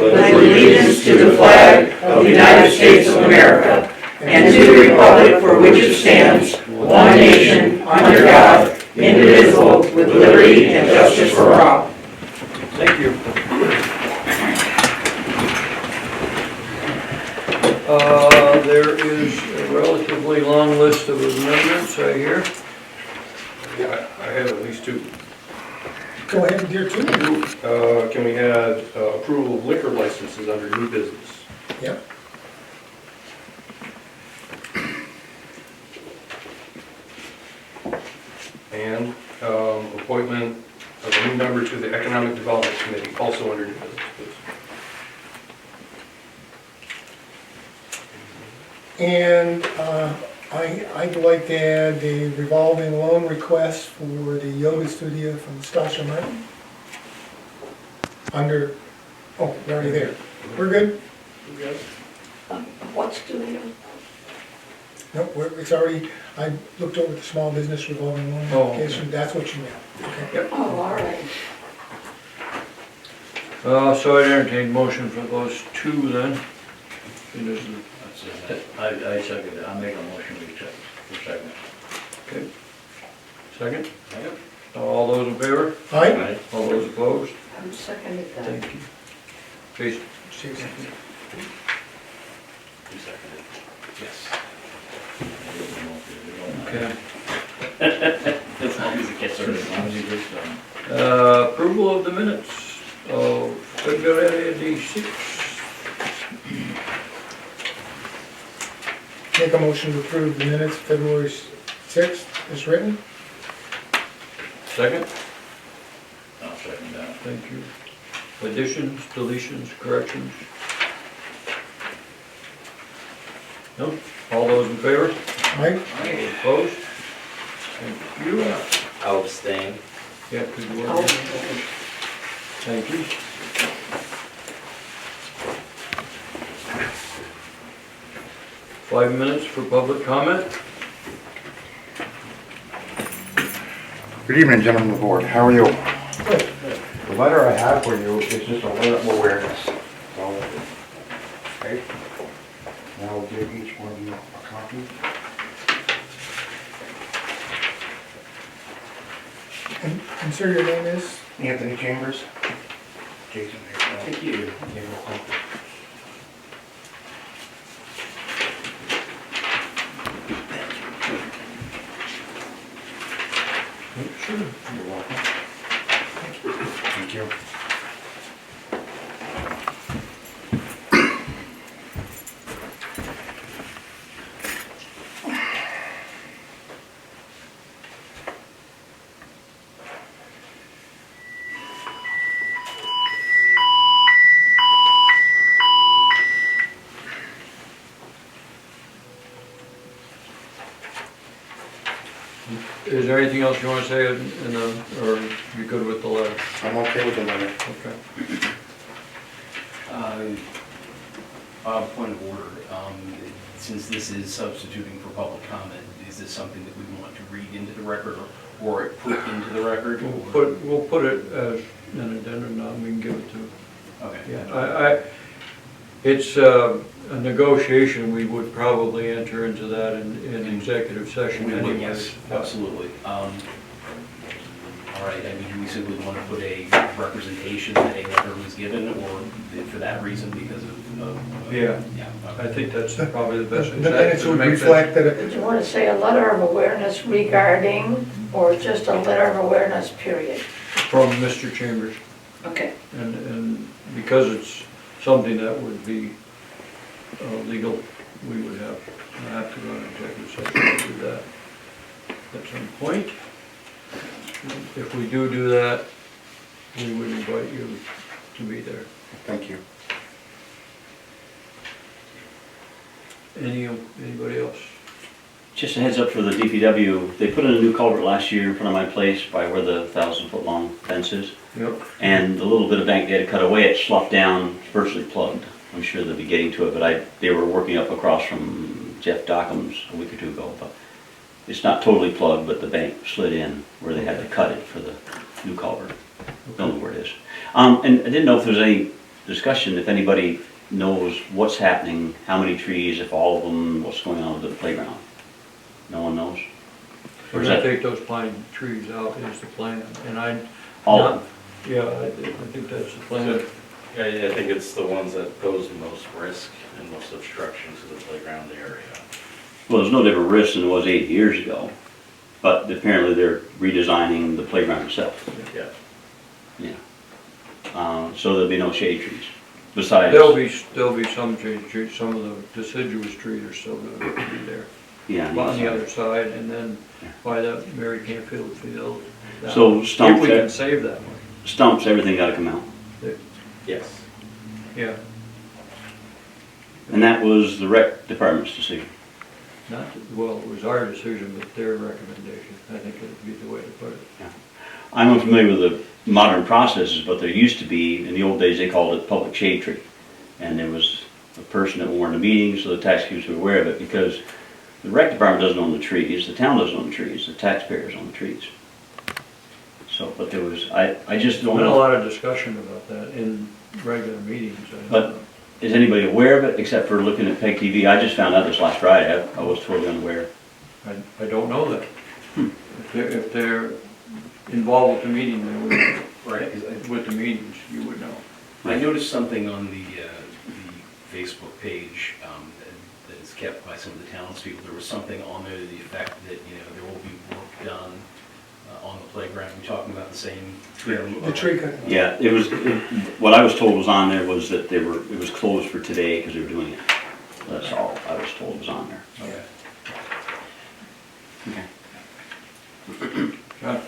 with allegiance to the flag of the United States of America and to the republic for which it stands, one nation, under God, indivisible, with liberty and justice for all. Thank you. There is a relatively long list of amendments right here. Yeah, I have at least two. Go ahead and do two. Can we add approval of liquor licenses under new business? Yep. And appointment of a new member to the Economic Development Committee, also under new business, please. And I'd like to add the revolving loan request for the yoga studio from Stasha Mountain. Under, oh, we're already there. We're good? What studio? Nope, it's already, I looked over the small business revolving loan Oh, application, that's what you meant. Okay. Oh, all right. So I'd entertain motion for those two then. And there's a- I second it, I'll make a motion to accept, for second. Okay. Second? All those in favor? Aye? All those opposed? I'm seconded that. Thank you. Jason? You seconded? Yes. Okay. As long as it gets started, as long as you get it done. Approval of the minutes of February the 6th. Make a motion to approve the minutes February 6th as written. Second? I'll second that. Thank you. Additions, deletions, corrections? No? All those in favor? Aye? All opposed? Thank you. I'll abstain. Yeah, could you Oh, work? Thank you. Five minutes for public comment. Good evening, gentlemen of the board. How are you? Good. The letter I have for you is just a letter of awareness. So, okay. Now I'll give each one of you a copy. And sir, your name is? Anthony Chambers. Jason. Thank you. Sure. You're welcome. Thank you. Is there anything else you want to say or you good with the letter? I'm okay with the letter. Okay. Point of order, since this is substituting for public comment, is this something that we want to read into the record or put into the record? We'll put it as an addendum now, and we can give it to. Okay. Yeah, it's a negotiation, we would probably enter into that in executive session We would, anyways. yes, absolutely. All right, I mean, do we simply want to put a representation that a letter was given, or for that reason because of? Yeah. Yeah. I think that's probably the best. The minutes would reflect that Did you want to say a letter of awareness regarding, or just a letter of awareness, period? From Mr. Chambers. Okay. And because it's something that would be legal, we would have to go into executive session to do that at some point. If we do that, we would invite you to be there. Thank you. Anybody else? Just a heads up for the DPW, they put in a new culvert last year in front of my place by where the 1,000-foot long fence is. Yep. And the little bit of bank they had to cut away, it sloughed down, virtually plugged. I'm sure they'll be getting to it, but they were working up across from Jeff Dockham's a week or two ago. But it's not totally plugged, but the bank slid in where they had to cut it for the new culvert. Don't know where it is. And I didn't know if there's any discussion, if anybody knows what's happening, how many trees, if all of them, what's going on with the playground. No one knows? We're gonna take those pine trees out is the plan, and All of them? yeah, I think that's the plan. Yeah, I think it's the ones that pose the most risk and most obstruction to the playground area. Well, there's no different risk than it was 8 years ago, but apparently they're redesigning the playground itself. Yeah. Yeah. So there'll be no shade trees, besides. There'll be some shade trees, some of the deciduous trees are still gonna be there. Yeah. On the other side, and then by the Mary Canfield field. that So one. stumps If we there- can save that one, Stumps, everything gotta come out. Yes. yeah. And that was the rec department's decision. Not, well, it was our decision, but their recommendation, I think would be the way to put it. I'm unfamiliar with the modern processes, but there used to be, in the old days, they called it public shade tree. And there was a person that warned the meeting, so the taxpayers were aware of it, because the rec department doesn't own the trees, the town doesn't own the trees, the taxpayers own the trees. So, but there was, I just There's don't been a know. lot of discussion about that in regular meetings. I don't But- know. Is anybody aware of it, except for looking at PEG TV? I just found out this last Friday, I was totally unaware. I don't know that. If they're involved with the meeting, they would, Right, 'cause I- with the meetings, you would know. I noticed something on the Facebook page that is kept by some of the townspeople. There was something on there to the effect that, there will be work done on the playground. We're talking about the same tree removal. The tree cutting. Yeah, what I was told was on there was that it was closed for today because they were doing it. That's all I was told was on there. Okay. John?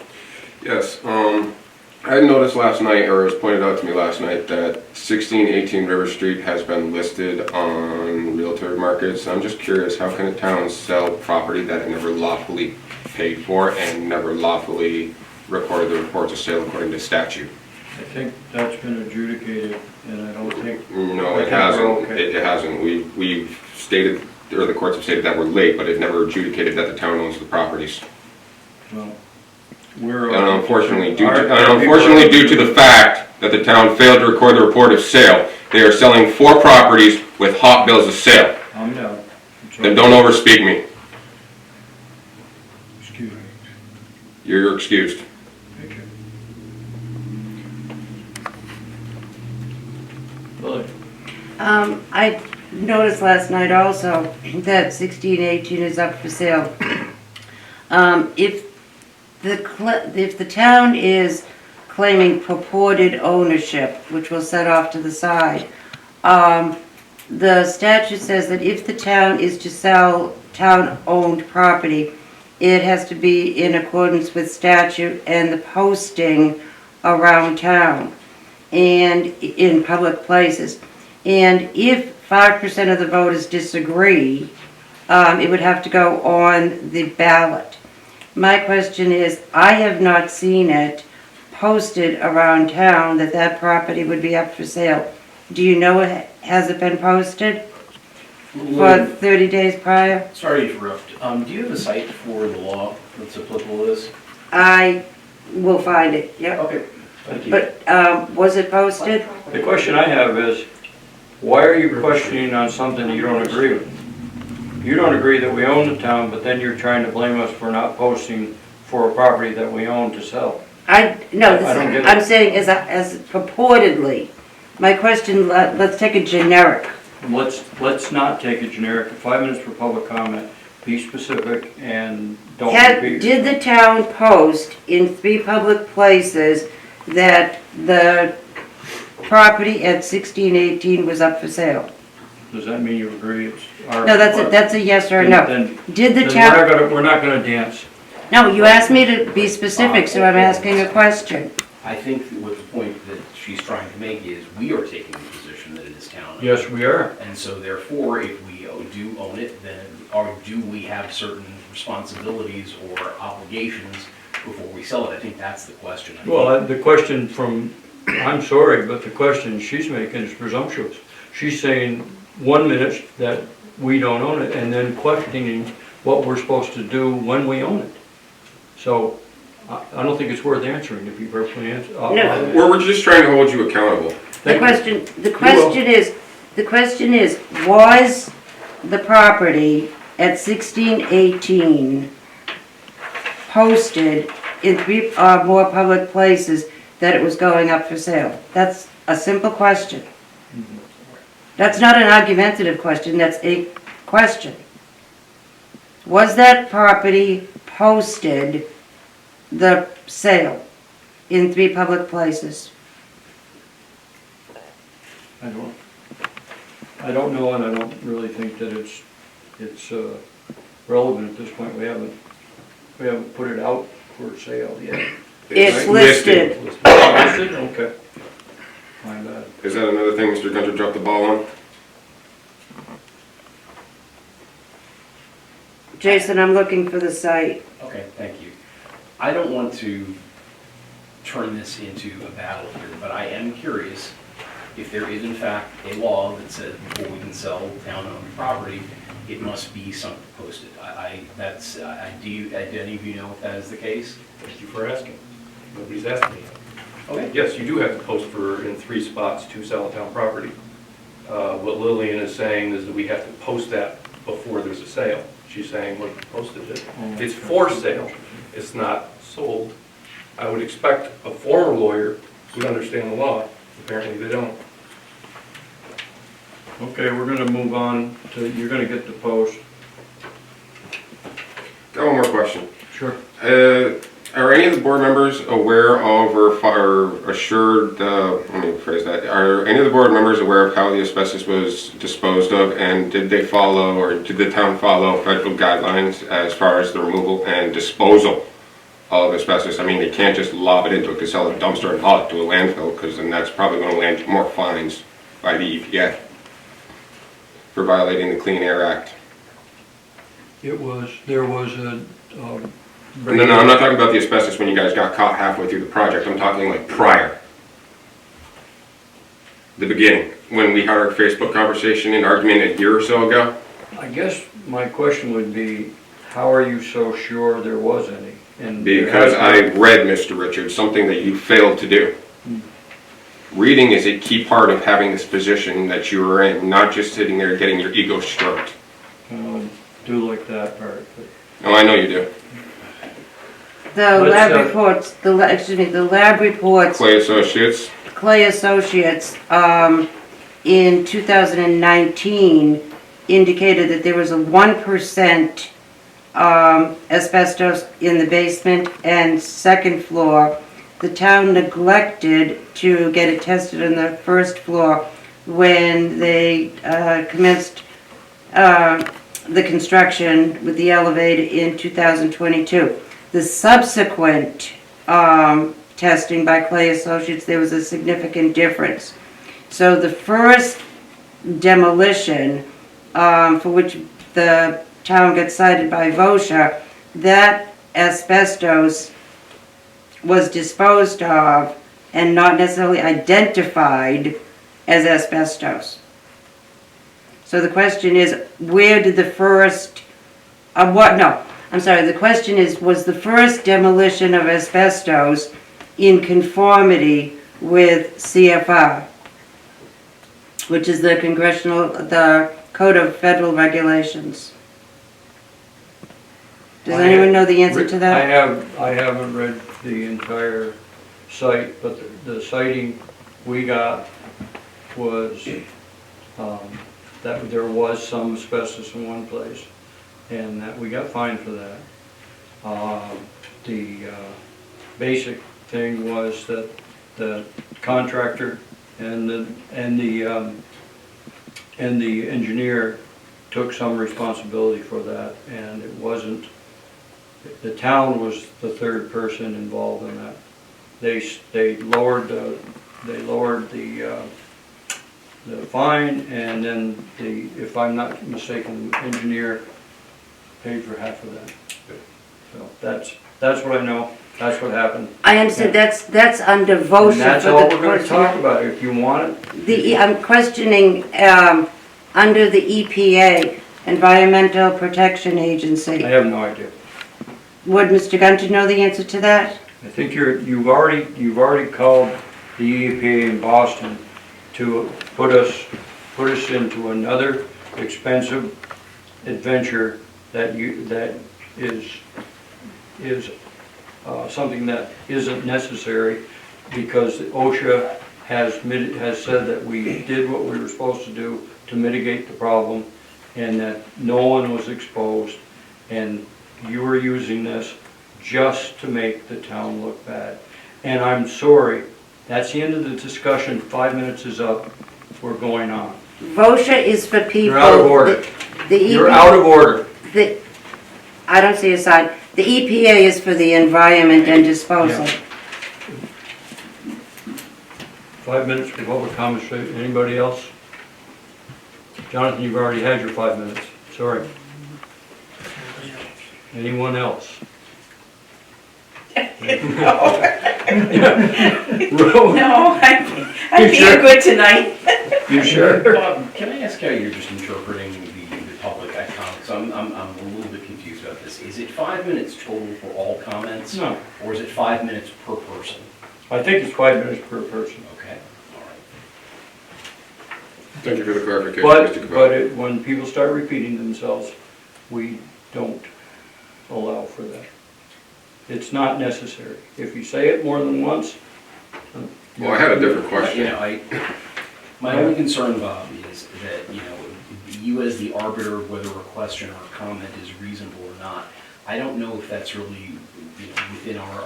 Yes, I had noticed last night, or it was pointed out to me last night, that 1618 River Street has been listed on Realtor markets. I'm just curious, how can a town sell property that it never lawfully paid for and never lawfully recorded the reports of sale according to statute? I think that's been adjudicated, and I don't think, No, I it think hasn't. we're okay. It hasn't. We've stated, or the courts have stated that we're late, but it never adjudicated that the town owns the properties. well, we're. And unfortunately, due to the fact that the town failed to record the report of sale, they are selling 4 properties with hot bills of sale. I'm down. Then don't overspeak me. Excuse me. You're excused. Thank you. Lily? I noticed last night also that 1618 is up for sale. If the town is claiming purported ownership, which we'll set off to the side, the statute says that if the town is to sell town-owned property, it has to be in accordance with statute and the posting around town and in public places. And if 5% of the voters disagree, it would have to go on the ballot. My question is, I have not seen it posted around town that that property would be up for sale. Do you know, has it been posted for 30 days prior? Sorry to interrupt. Do you have a site for the law that's applicable to this? I will find it, yep. Okay, thank you. But, was it posted? The question I have is, why are you questioning on something you don't agree with? You don't agree that we own the town, but then you're trying to blame us for not posting for a property that we own to sell. No, I don't get it. I'm saying as purportedly. My question, let's take a generic. Let's not take a generic, 5 minutes for public comment, be specific and don't repeat. Did the town post in 3 public places that the property at 1618 was up for sale? Does that mean you agree it's our? No, that's a yes or a no. Then Did the we're town, we're not gonna dance. no, you asked me to be specific, so I'm asking a question. I think what the point that she's trying to make is we are taking the position that it is town. Yes, we are. And so therefore, if we do own it, then do we have certain responsibilities or obligations before we sell it? I think that's the question. Well, the question from, I'm sorry, but the question she's making is presumptuous. She's saying 1 minute that we don't own it and then questioning what we're supposed to do when we own it. So I don't think it's worth answering if you personally answer. No. We're just trying to hold you accountable. The question is, was the property at 1618 posted in 3 or more public places that it was going up for sale? That's a simple question. That's not an argumentative question, that's a question. Was that property posted, the sale, in 3 public places? I don't know, and I don't really think that it's relevant at this point. We haven't put it out for sale yet. It's Right? listed. Listed? Okay. My bad. Is that another thing Mr. Gunter dropped the ball on? Jason, I'm looking for the site. Okay, thank you. I don't want to turn this into a battle here, but I am curious if there is in fact a law that says before we can sell town-owned property, it must be something posted. Do any of you know if that is the case? Thank you for asking. Nobody's asked me. Okay. Yes, you do have to post in 3 spots to sell a town property. What Lillian is saying is that we have to post that before there's a sale. She's saying, well, you posted it. It's for sale. It's not sold. I would expect a former lawyer would understand the law. Apparently they don't. Okay, we're gonna move on to, you're gonna get the post. Got one more question. Sure. Are any of the board members aware of or assured, let me rephrase that, are any of the board members aware of how the asbestos was disposed of, and did they follow, or did the town follow federal guidelines as far as the removal and disposal of asbestos? I mean, they can't just lob it into a Casella dumpster and haul it to a landfill, because then that's probably going to land more fines by the EPA for violating the Clean Air Act. There was a, No, I'm not talking about the asbestos when you guys got caught halfway through the project. I'm talking like prior. The beginning, when we had our Facebook conversation and argument a year or so ago. I guess my question would be, how are you so sure there was any? And there Because has I been- read, Mr. Richards, something that you failed to do. Reading is a key part of having this position that you are in, not just sitting there getting your ego stroked. Do like that part, but. Oh, I know you do. The Let's, lab reports, the lab reports, Clay Associates, Clay Associates, in 2019 indicated that there was a 1% asbestos in the basement and second floor. The town neglected to get it tested on the first floor when they commenced the construction with the elevator in 2022. The subsequent testing by Clay Associates, there was a significant difference. So the first demolition, for which the town got cited by VOSHA, that asbestos was disposed of and not necessarily identified as asbestos. So the question is, where did the first, the question is, was the first demolition of asbestos in conformity with CFR, which is the Code of Federal Regulations? Does anyone know the answer to that? I haven't read the entire site, but the citing we got was that there was some asbestos in one place, and that we got fined for that. The basic thing was that the contractor and the engineer took some responsibility for that, and it wasn't, the town was the third person involved in that. They lowered the fine, and then if I'm not mistaken, the engineer paid for half of that. So that's what I know. That's what happened. I understand, that's under VOSHA. And that's for all the we're going to person- talk about. If you want it. I'm questioning, under the EPA, Environmental Protection Agency. I have no idea. Would Mr. Gunter know the answer to that? I think you've already called the EPA in Boston, to put us into another expensive adventure that is something that isn't necessary, because OSHA has said that we did what we were supposed to do to mitigate the problem, and that no one was exposed, and you were using this just to make the town look bad. And I'm sorry, that's the end of the discussion. 5 minutes is up. We're going on. VOSHA is for people. You're out of order. You're out of order. I don't see a sign. The EPA is for the environment and disposal. Yeah. 5 minutes for public comments. Anybody else? Jonathan, you've already had your 5 minutes. Sorry. Anyone else? No, I You feel sure? good tonight. You sure? Bob, can I ask how you're just interpreting the public comments? I'm a little bit confused about this. Is it 5 minutes total for all comments? No. Or is it 5 minutes per person? I think it's 5 minutes per person. Okay, all right. Thank you for the clarification, Mr. Cabell. But when people start repeating themselves, we don't allow for that. It's not necessary. If you say it more than once. Well, I had a different You question. know, my only concern, Bob, is that, you know, you as the arbiter of whether a question or a comment is reasonable or not, I don't know if that's really, you know, within our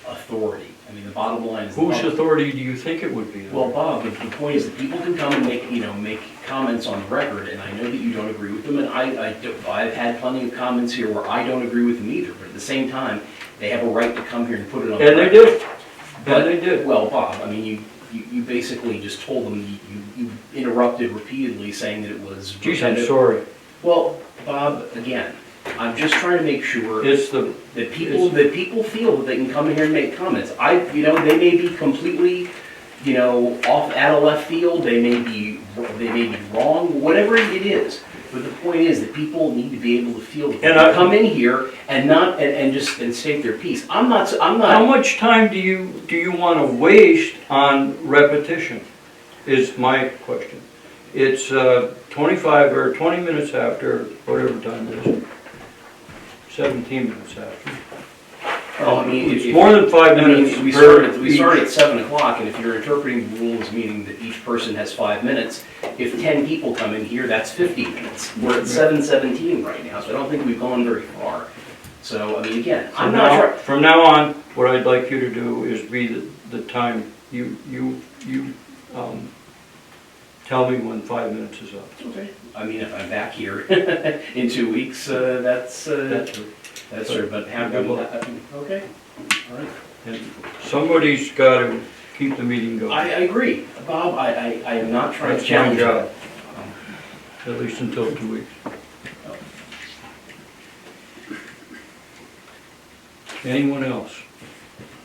authority. I mean, the bottom line is. Whose authority do you think it would be? Well, Bob, the point is that people can come and make comments on the record, and I know that you don't agree with them, and I've had plenty of comments here where I don't agree with them either, but at the same time, they have a right to come here and put it on the And record. they do. But, And they did. well, Bob, I mean, you basically just told them, you interrupted repeatedly saying that it was. Geez, I'm sorry. Well, Bob, again, I'm just trying to make sure It's the, that people feel that they can come in here and make comments. You know, they may be completely, you know, off out of left field, they may be wrong, whatever it is. But the point is that people need to be able to feel that they can come in here and not, and just state their piece. I'm not. how much time do you want to waste on repetition, is my question. It's 25 or 20 minutes after, whatever time it is. 17 minutes after. Well, I mean, It's more than 5 minutes we per started at each. 7 o'clock, and if you're interpreting the rules meaning that each person has 5 minutes, if 10 people come in here, that's 50 minutes. We're at 7:17 right now, so I don't think we've gone very far. So, I mean, again, I'm not sure. From now on, what I'd like you to do is be the time, you tell me when 5 minutes is up. Okay. I mean, if I'm back here in 2 weeks, that's true, but have Good luck. okay, all right. And somebody's got to keep the meeting going, I agree, Bob, I am not trying to That's my challenge you. job. At least until 2 weeks. Anyone else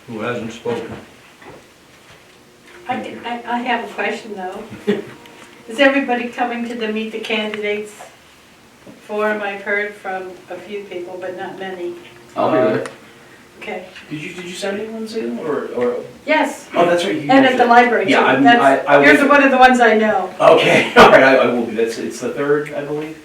who hasn't spoken? I have a question though. Is everybody coming to the Meet the Candidates forum? I've heard from a few people, but not many. I'll be there. Okay. Did you send anyone, Zale, or? Yes, Oh, that's right. You and at the library too. Yeah, I You're was- one of the ones I know. Okay, all right, I will be. It's the 3rd, I believe.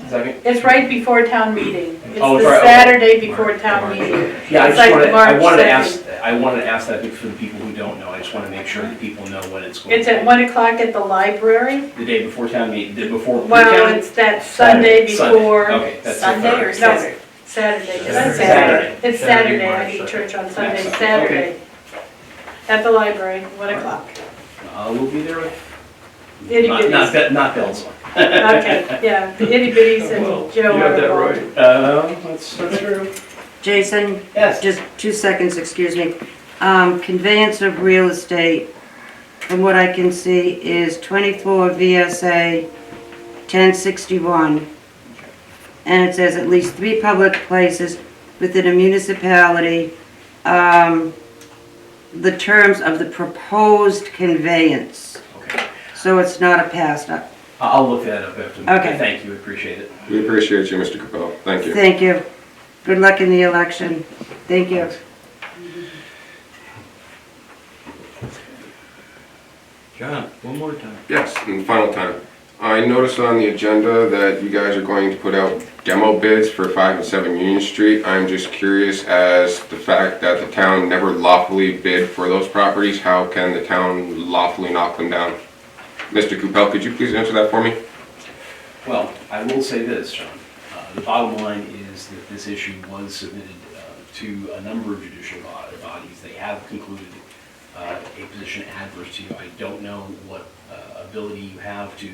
Second. It's right before town meeting. It's Oh, the it's right, okay. Saturday before town meeting. Yeah, It's like March 2nd. I wanted to ask that for the people who don't know. I just want to make sure that people know when it's going. It's at 1 o'clock at the library. The day before town meeting, before. Well, pre-town? it's that Sunday Sunday. before. Okay, that's the Sunday third. or Saturday? Saturday. It's Saturday. Saturday. It's Saturday, Saturday. I March do 2nd. church on Sunday, Excellent. Saturday. At the library, 1 o'clock. We'll be there with. Itty Not bitties. bells on. Okay, yeah, the itty bitties Well, and Joe you have are that involved. right. That's true. Jason, Yes. just 2 seconds, excuse me. Conveyance of real estate, from what I can see, is 24 VSA 1061. And it says at least 3 public places within a municipality, the terms of the proposed conveyance. Okay. So it's not a passed up. I'll look that up after. Okay. Thank you, appreciate it. We appreciate you, Mr. Capel. Thank you. Thank you. Good luck in the election. Thank you. John, one more time. Yes, and final time. I noticed on the agenda that you guys are going to put out demo bids for 5 and 7 Union Street. I'm just curious as the fact that the town never lawfully bid for those properties, how can the town lawfully knock them down? Mr. Coupel, could you please answer that for me? Well, I will say this, John. The bottom line is that this issue was submitted to a number of judicial bodies. They have concluded a position adverse to you. I don't know what ability you have to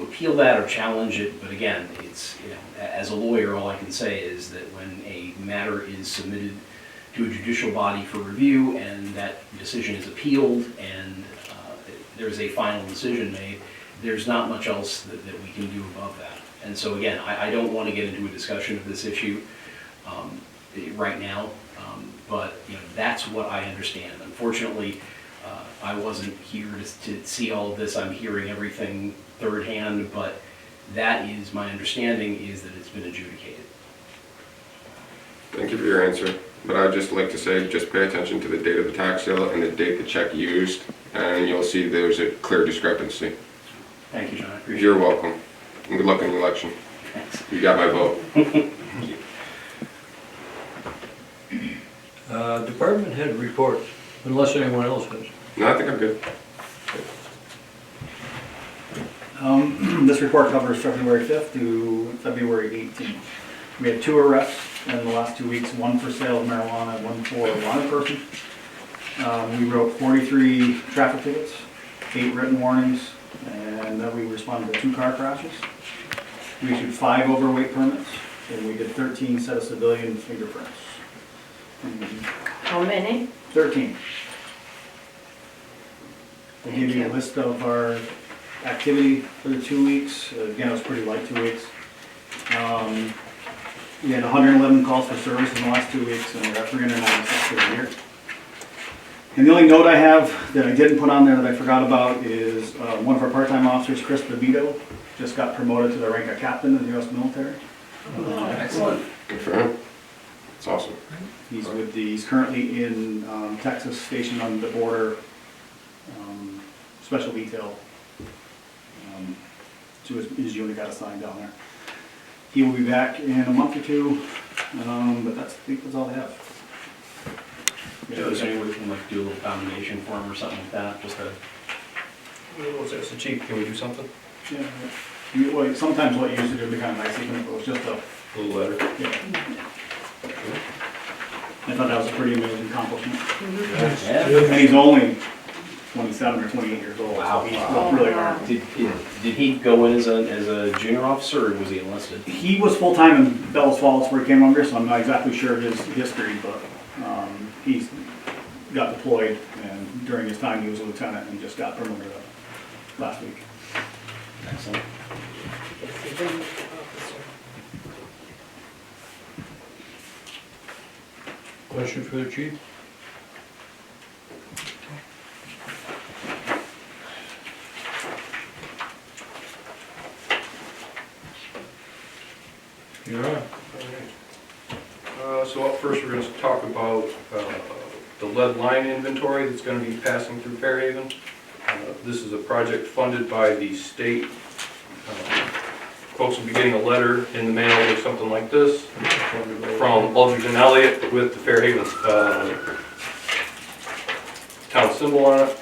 appeal that or challenge it, but again, it's, you know, as a lawyer, all I can say is that when a matter is submitted to a judicial body for review and that decision is appealed and there's a final decision made, there's not much else that we can do above that. And so again, I don't want to get into a discussion of this issue right now, but you know, that's what I understand. Unfortunately, I wasn't here to see all of this. I'm hearing everything third hand, but that is my understanding, is that it's been adjudicated. Thank you for your answer, but I'd just like to say, just pay attention to the date of the tax sale and the date the check used, and you'll see there's a clear discrepancy. Thank you, John. I appreciate it. You're welcome, and good luck in the election. Thanks. You got my vote. Department head reports, unless anyone else has. No, I think I'm good. This report covers February 5th to February 18th. We had 2 arrests in the last 2 weeks, 1 for sale of marijuana, 1 for a wanted person. We wrote 43 traffic tickets, 8 written warnings, and then we responded to 2 car crashes. We issued 5 overweight permits, and we did 13 set of civilian fingerprints. How many? 13. I'll Thank give you a you. list of our activity for the 2 weeks. Again, it was pretty light 2 weeks. We had 111 calls for service in the last 2 weeks, and we're at 396 for the year. And the only note I have that I didn't put on there that I forgot about is one of our part-time officers, Chris DeVito, just got promoted to the rank of captain in the U.S. military. Excellent. Good for him. It's awesome. He's currently in Texas, stationed on the border, special detail. To his unit got assigned down there. He will be back in a month or 2, but I think that's all I have. So is there any way we can like do a little foundation for him or something like that, just to... What's the chief, can we do something? Yeah. Well, sometimes what you used to do would be kind of nice, even if it was just a, A little letter? yeah. I thought that was a pretty amazing accomplishment. Yeah. And he's only 27 or 28 years old. Wow. So he's worked really hard. Did he go in as a junior officer, or was he enlisted? He was full-time in Bellows Falls where he came over, so I'm not exactly sure his history, but he's got deployed, and during his time he was a lieutenant and just got promoted last week. Excellent. Question for the chief? You're on. So up first, we're going to talk about the lead line inventory that's going to be passing through Fairhaven. This is a project funded by the state. Folks will be getting a letter in the mail or something like this from Aldridge and Elliott with the Fairhaven town symbol on it.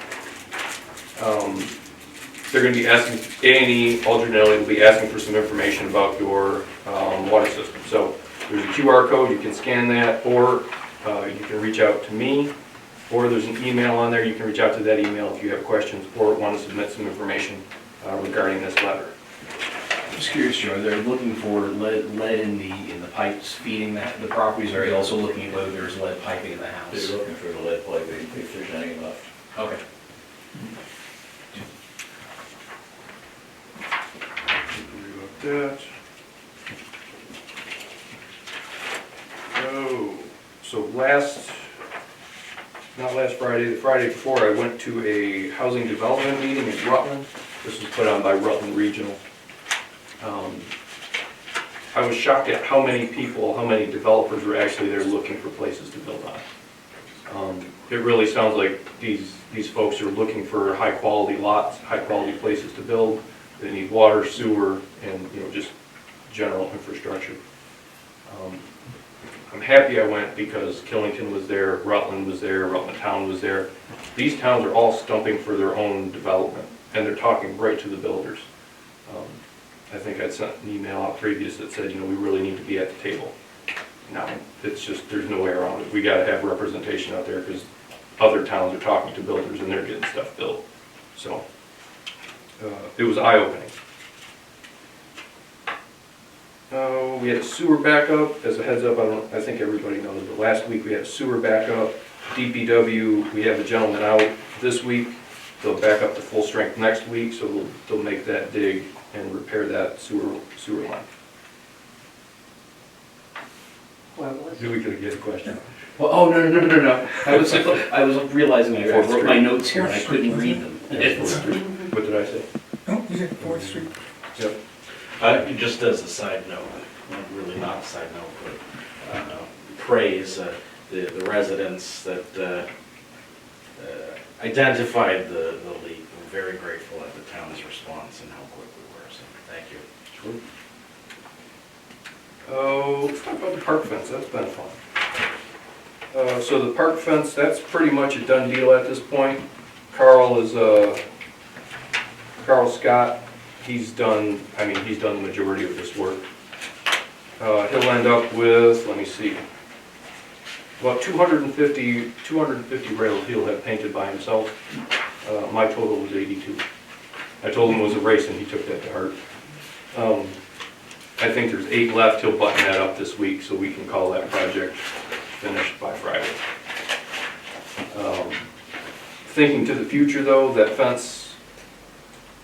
They're going to be asking, A&E, Aldridge and Elliott will be asking for some information about your water system. So there's a QR code, you can scan that, or you can reach out to me, or there's an email on there, you can reach out to that email if you have questions or want to submit some information regarding this letter. Just curious, Joe, they're looking for lead in the pipes feeding the properties, or are they also looking at whether there's lead piping in the house? They're looking for the lead piping, if there's any left. Okay. That. So not last Friday, the Friday before, I went to a housing development meeting in Rutland. This was put on by Rutland Regional. I was shocked at how many people, how many developers were actually there looking for places to build It really sounds like these folks are looking for high-quality lots, high-quality places to build. They need water, sewer, and, you know, just general infrastructure. I'm happy I went because Killington was there, Rutland was there, Rutland Town was there. These towns are all stumping for their own development, and they're talking right to the builders. I think I'd sent an email out previous that said, you know, we really need to be at the table. Now, it's just, there's no way around it. We gotta have representation out there because other towns are talking to builders and they're getting stuff built. So, it was eye-opening. We had a sewer backup. As a heads up, I think everybody knows, but last week we had a sewer backup. DPW, we have a gentleman out this week. They'll back up to full strength next week, so they'll make that dig and repair that sewer line. Do we could get a question? Well, oh, no. I was realizing I wrote my notes here and I couldn't read them. What did I say? Oh, you said 4th Street. Yep. Just as a side note, really not a side note, but praise the residents that identified the leak. We're very grateful at the town's response and how quick we were, so thank you. Sure. Oh, let's talk about the park fence. That's been fun. So the park fence, that's pretty much a done deal at this point. Carl Scott, he's done the majority of this work. He'll end up with, let me see, about 250 rails he'll have painted by himself. My total was 82. I told him it was a race and he took that to heart. I think there's 8 left. He'll button that up this week so we can call that project finished by Friday. Thinking to the future though, that fence,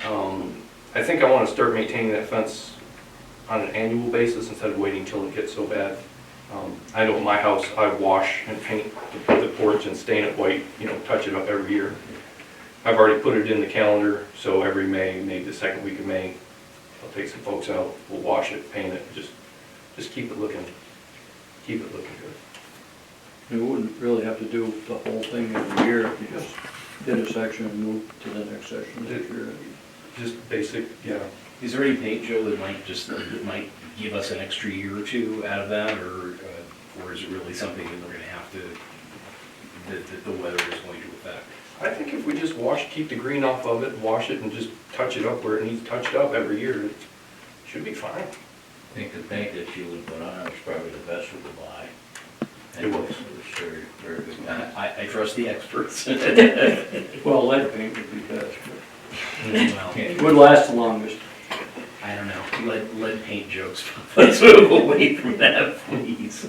I think I want to start maintaining that fence on an annual basis instead of waiting till it gets so bad. I know at my house I wash and paint the porch and stain it white, you know, touch it up every year. I've already put it in the calendar, so every May, maybe the second week of May, I'll take some folks out, we'll wash it, paint it, just keep it looking good. You wouldn't really have to do the whole thing every year, if you just hit a section and move to the next section next year. Just basic, yeah. Is there any paint, Joe, that might give us an extra year or two out of that, or is it really something that we're gonna have to, that the weather is going to affect? I think if we just keep the green off of it, wash it, and just touch it up where it needs touched up every year, it should be fine. I think the paint that you would put on it was probably the best we could buy. It was. It was very, very good. I trust the experts. Well, lead paint would be best, Well, it would last the longest. I don't know, lead paint jokes, let's move away from that, please.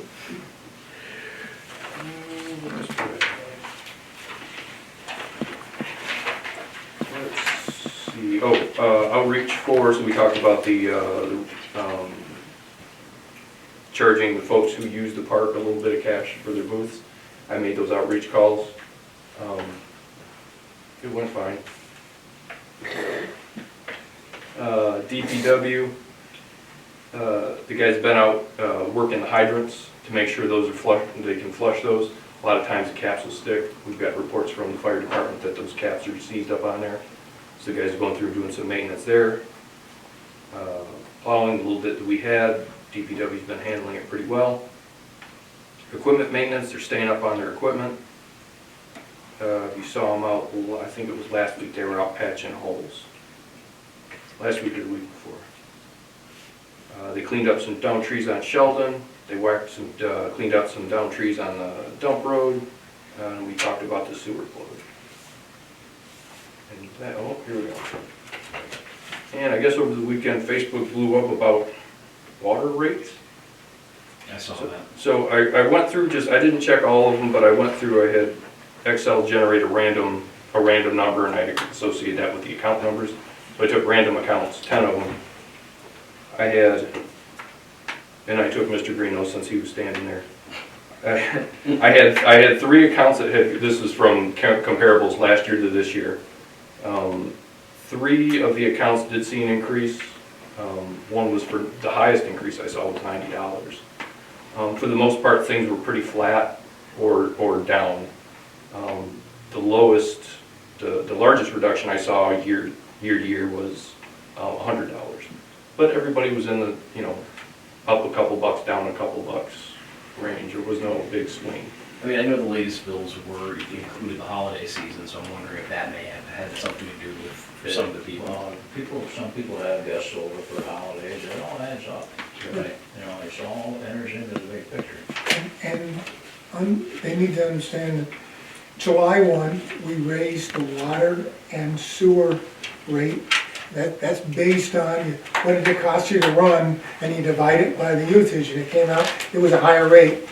Let's see, outreach for, so we talked about the charging the folks who use the park a little bit of cash for their booths. I made those outreach calls. It went fine. DPW, the guy's been out working the hydrants to make sure those are flush, they can flush those. A lot of times the caps will stick. We've got reports from the fire department that those caps are seized up on there. So the guy's going through doing some maintenance there. Plowing, a little bit that we had, DPW's been handling it pretty well. Equipment maintenance, they're staying up on their equipment. You saw them out, I think it was last week, they were out patching holes. Last week or the week before. They cleaned up some down trees on Sheldon. They cleaned up some down trees on the dump road. And we talked about the sewer flow. And that, oh, here we go. And I guess over the weekend, Facebook blew up about water rates. I saw that. So I went through I didn't check all of them, but I went through, I had Excel generate a random number and I associated that with the account numbers. So I took random accounts, 10 of them. And I took Mr. Greeno since he was standing there. I had 3 accounts that had, this is from comparables last year to this year. 3 of the accounts did see an increase. One was for the highest increase I saw was $90. For the most part, things were pretty flat or down. The lowest, the largest reduction I saw year to year was $100. But everybody was in the, you know, up a couple bucks, down a couple bucks range. There was no big swing. I mean, I know the latest bills were included the holiday season, so I'm wondering if that may have had something to do with some of the people. Well, some people have guests over for holidays, it all adds up. Right. You know, it's all enters into the big picture. And they need to understand that July 1, we raised the water and sewer rate. That's based on what did it cost you to run, and you divide it by the usage, and it came out, it was a higher rate.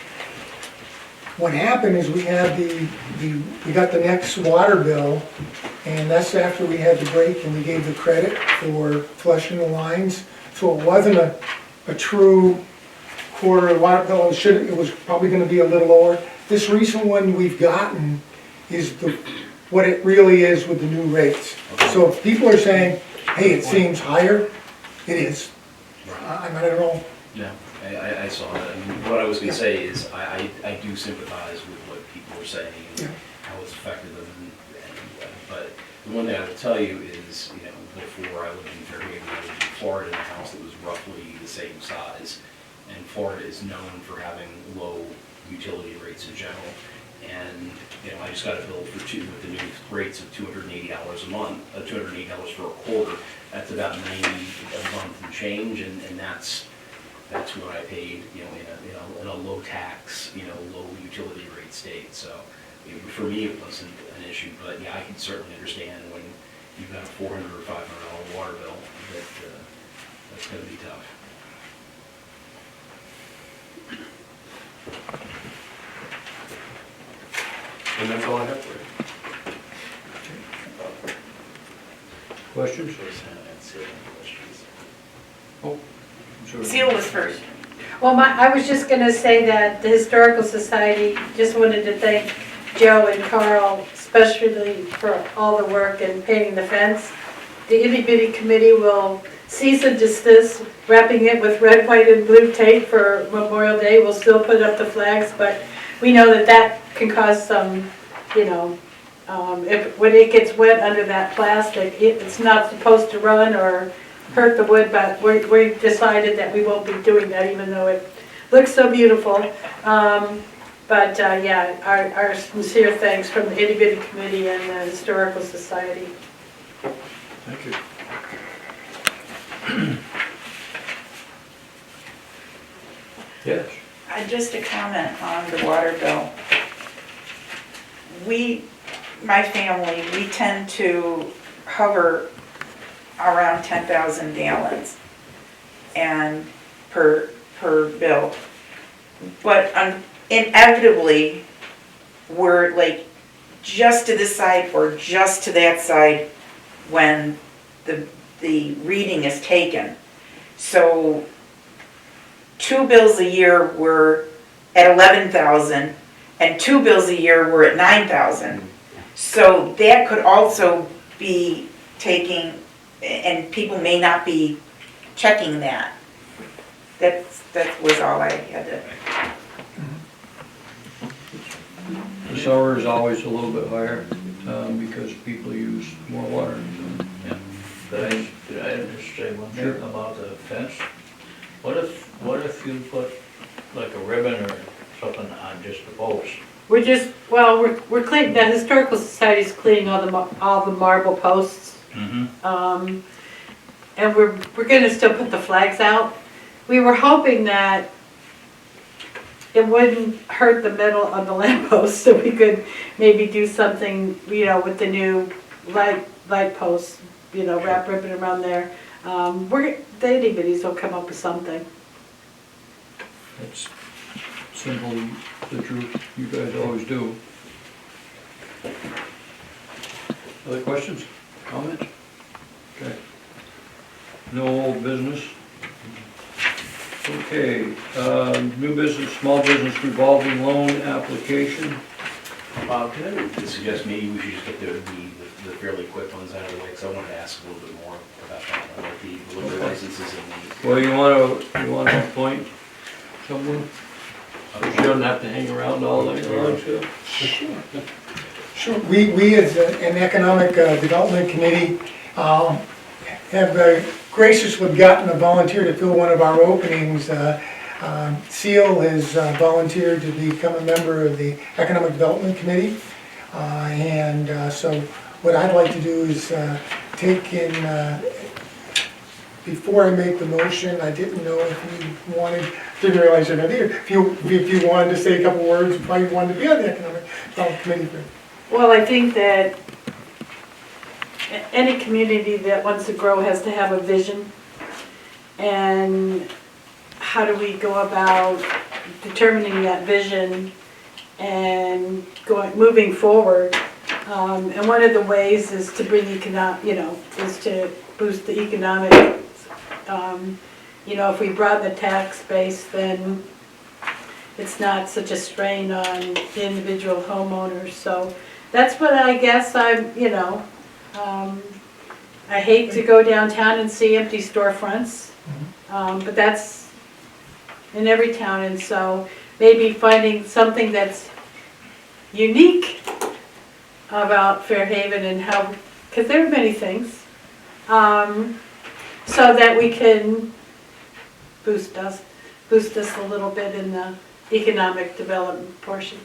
What happened is we had we got the next water bill, and that's after we had the break and we gave the credit for flushing the lines. So it wasn't a true quarter of the water bill. It was probably gonna be a little lower. This recent one we've gotten is what it really is with the new rates. So if people are saying, hey, it seems higher, it is. I don't know. Yeah, I saw that. I mean, what I was gonna say is, I do sympathize with what people are saying and how it's affected them. But the one thing I will tell you is, you know, before I lived in Fairhaven, I lived in Florida in a house that was roughly the same size. And Florida is known for having low utility rates in general. And, you know, I just got a bill with the new rates of $280 a month, $280 for a quarter. That's about $90 a month and change, and that's what I paid, you know, in a low tax, you know, low utility rate state. So for me, it wasn't an issue, but yeah, I can certainly understand when you've got a $400 or $500 water bill that's going to be tough. And that's all I have for you. Questions? Oh, I'm sorry. Seal was first. Well, I was just gonna say that the Historical Society just wanted to thank Joe and Carl, especially for all the work in painting the fence. The itty bitty committee will cease and desist, wrapping it with red, white, and blue tape for Memorial Day. We'll still put up the flags, but we know that can cause some, you know, when it gets wet under that plastic, it's not supposed to run or hurt the wood, but we decided that we won't be doing that, even though it looks so beautiful. Yeah, our sincere thanks from the Itty Bitty Committee and the Historical Society. Thank you. Yes. Just a comment on the water bill. My family, we tend to hover around 10,000 gallons and per bill. But inevitably, we're like just to this side or just to that side when the reading is taken. So 2 bills a year were at 11,000 and 2 bills a year were at 9,000. So that could also be taking, and people may not be checking that. That was all I had to. The summer is always a little bit higher, because people use more water. Yeah. Did I just say one thing about the fence? What if you put like a ribbon or something on just the posts? We're cleaning, the Historical Society's cleaning all the marble posts. Mm-hmm. And we're gonna still put the flags out. We were hoping that it wouldn't hurt the metal on the lamppost, so we could maybe do something, you know, with the new light posts, you know, wrap ribbon around there. The itty bitties will come up with something. That's simply the truth. You guys always do. Other questions, comments? Okay. No old business? Okay, new business, small business revolving loan application. Can I suggest maybe we should just get the fairly quick ones out of the way, because I wanted to ask a little bit more about that, about the liquor licenses and the... Well, you wanna appoint someone? You don't have to hang around all night long, so. Sure, we as an economic development committee have graciously gotten a volunteer to fill one of our openings. Seal has volunteered to become a member of the Economic Development Committee. So what I'd like to do is take in, before I make the motion, I didn't know if you wanted, didn't realize it either, if you wanted to say a couple words, why you wanted to be on the Economic Development Committee. Well, I think that any community that wants to grow has to have a vision. And how do we go about determining that vision and moving forward? And one of the ways is to bring is to boost the economic, if we broaden the tax base, then it's not such a strain on the individual homeowners. So that's what I guess I hate to go downtown and see empty storefronts, but that's in every town, and so maybe finding something that's unique about Fairhaven and how, because there are many things, so that we can boost us a little bit in the economic development portion.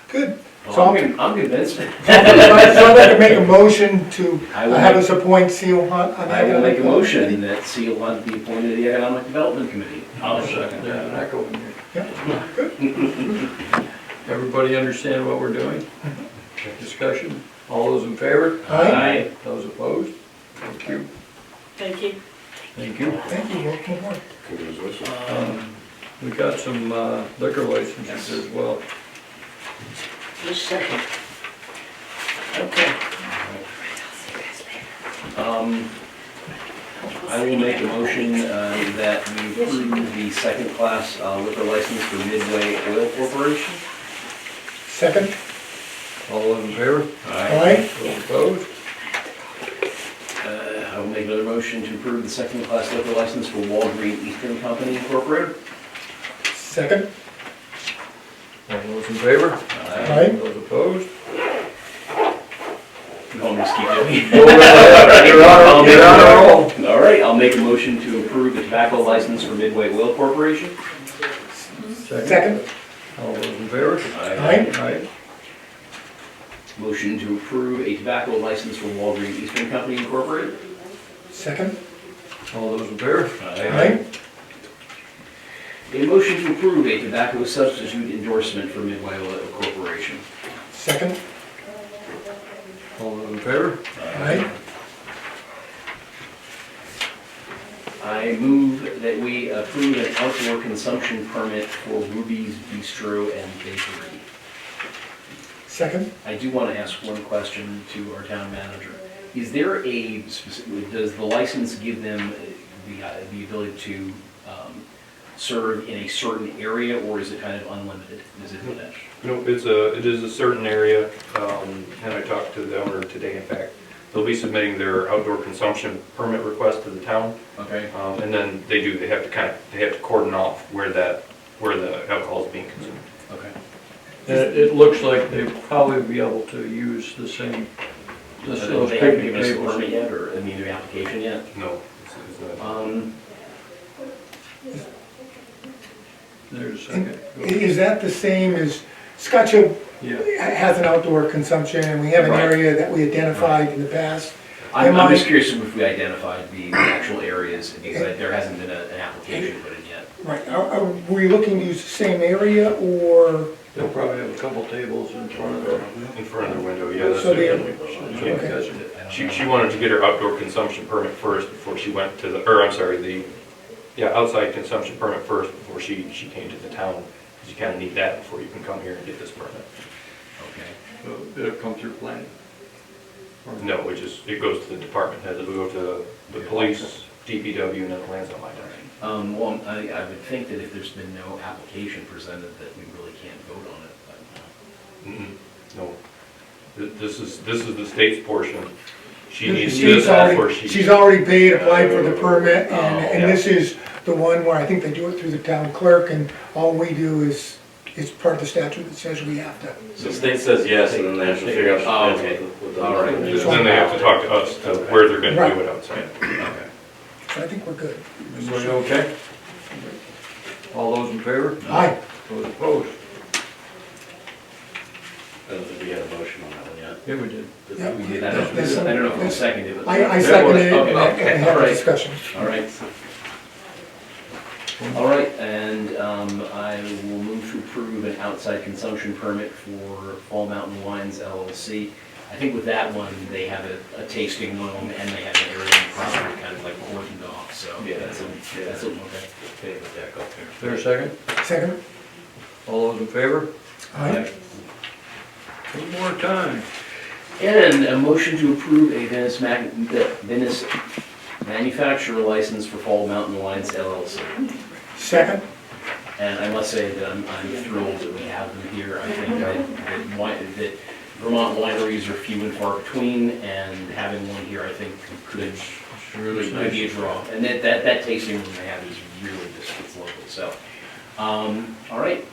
Good. So Well, I'm convinced. So I'd like to make a motion to I will have make- us appoint Seal Hunt on the I will make a Economic motion that Seal Hunt be appointed to the Economic Development Committee. I'll second There's an that. echo in here. Yeah, good. Everybody understand what we're doing? Discussion? All those in favor? Aye. Those opposed? Thank you. Thank you. Thank you. Thank you, welcome aboard. Congratulations. We got some liquor licenses as well. Just a second. Okay. I will make a motion that we approve the second-class liquor license for Midway Oil Corporation. Second? All those in favor? Aye. Those opposed? I will make another motion to approve the second-class liquor license for Walgreen Eastern Company Incorporated. Second? All those in favor? Aye. Those opposed? You want me to just keep going? You're on a roll. All right, I'll make a motion to approve the tobacco license for Midway Oil Corporation. Second? All those in favor? Aye. Aye. Motion to approve a tobacco license for Walgreen Eastern Company Incorporated. Second? All those in favor? Aye. A motion to approve a tobacco substitute endorsement for Midway Oil Corporation. Second? All those in favor? Aye. I move that we approve an outdoor consumption permit for Ruby's Bistro and Bakery. Second? I do want to ask one question to our town manager. Is there a specific, does the license give them the ability to serve in a certain area, or is it kind of unlimited? Is it finished? No, it is a certain area, and I talked to the owner today, in fact. They'll be submitting their outdoor consumption permit request to the town. Okay. And then they have to cordon off where the alcohol is being consumed. Okay. And it looks like they'll probably be able to use the same, those They haven't picnic given us a tables. permit yet, or, I mean, their application yet? No. it's not. There's a second. Is that the same as Scotch Hill Yeah. has an outdoor consumption and we have an Right. area that we identified in the past? I'm Am I- just curious if we identified the actual areas, because there hasn't been an application put in yet. Right, are we looking to use the same area or? They'll probably have a couple tables in front of them. In front of their window, yeah, that's So it. She wanted to get her outdoor consumption permit first before she went to outside consumption permit first before she came to the town. Because you kind of need that before you can come here and get this permit. Okay. So it'll come through planning. No, it goes to the department heads, it'll go to the police, DPW, and then it lands on my desk. Well, I would think that if there's been no application presented, that we really can't vote on it, but. No. This is the state's portion. She The needs state's this before she's already paid, applied for the permit, Oh, and yeah. this is the one where I think they do it through the town clerk, and all we do is it's part of the statute that says we have to. So state says yes, and then they have to figure out. Oh, okay. what the- All right. Then they have to talk to us to where they're gonna do it outside. Okay. So I think we're good. Everybody okay? All those in favor? Aye. Those opposed? I don't think we had a motion on that one yet. Yeah, we did. Yeah. We did, I don't know if we seconded it. I seconded it and Okay, and had all a right. discussion. All right. All right, and I will move to approve an outside consumption permit for Fall Mountain Wines LLC. I think with that one, they have a tasting room and they have an area in the property kind of like cordoned off, so Yeah. that's okay. Okay, with that up there. Is there a second? Second? All those in favor? Aye. One more time. And a motion to approve a Venice manufacturer license for Fall Mountain Wines LLC. Second? And I must say that I'm thrilled that we have them here. I think that Vermont wineries are few and far between, and having one here, I think, could really be a draw. And that tasting room they have is really just, it's local, so. All right.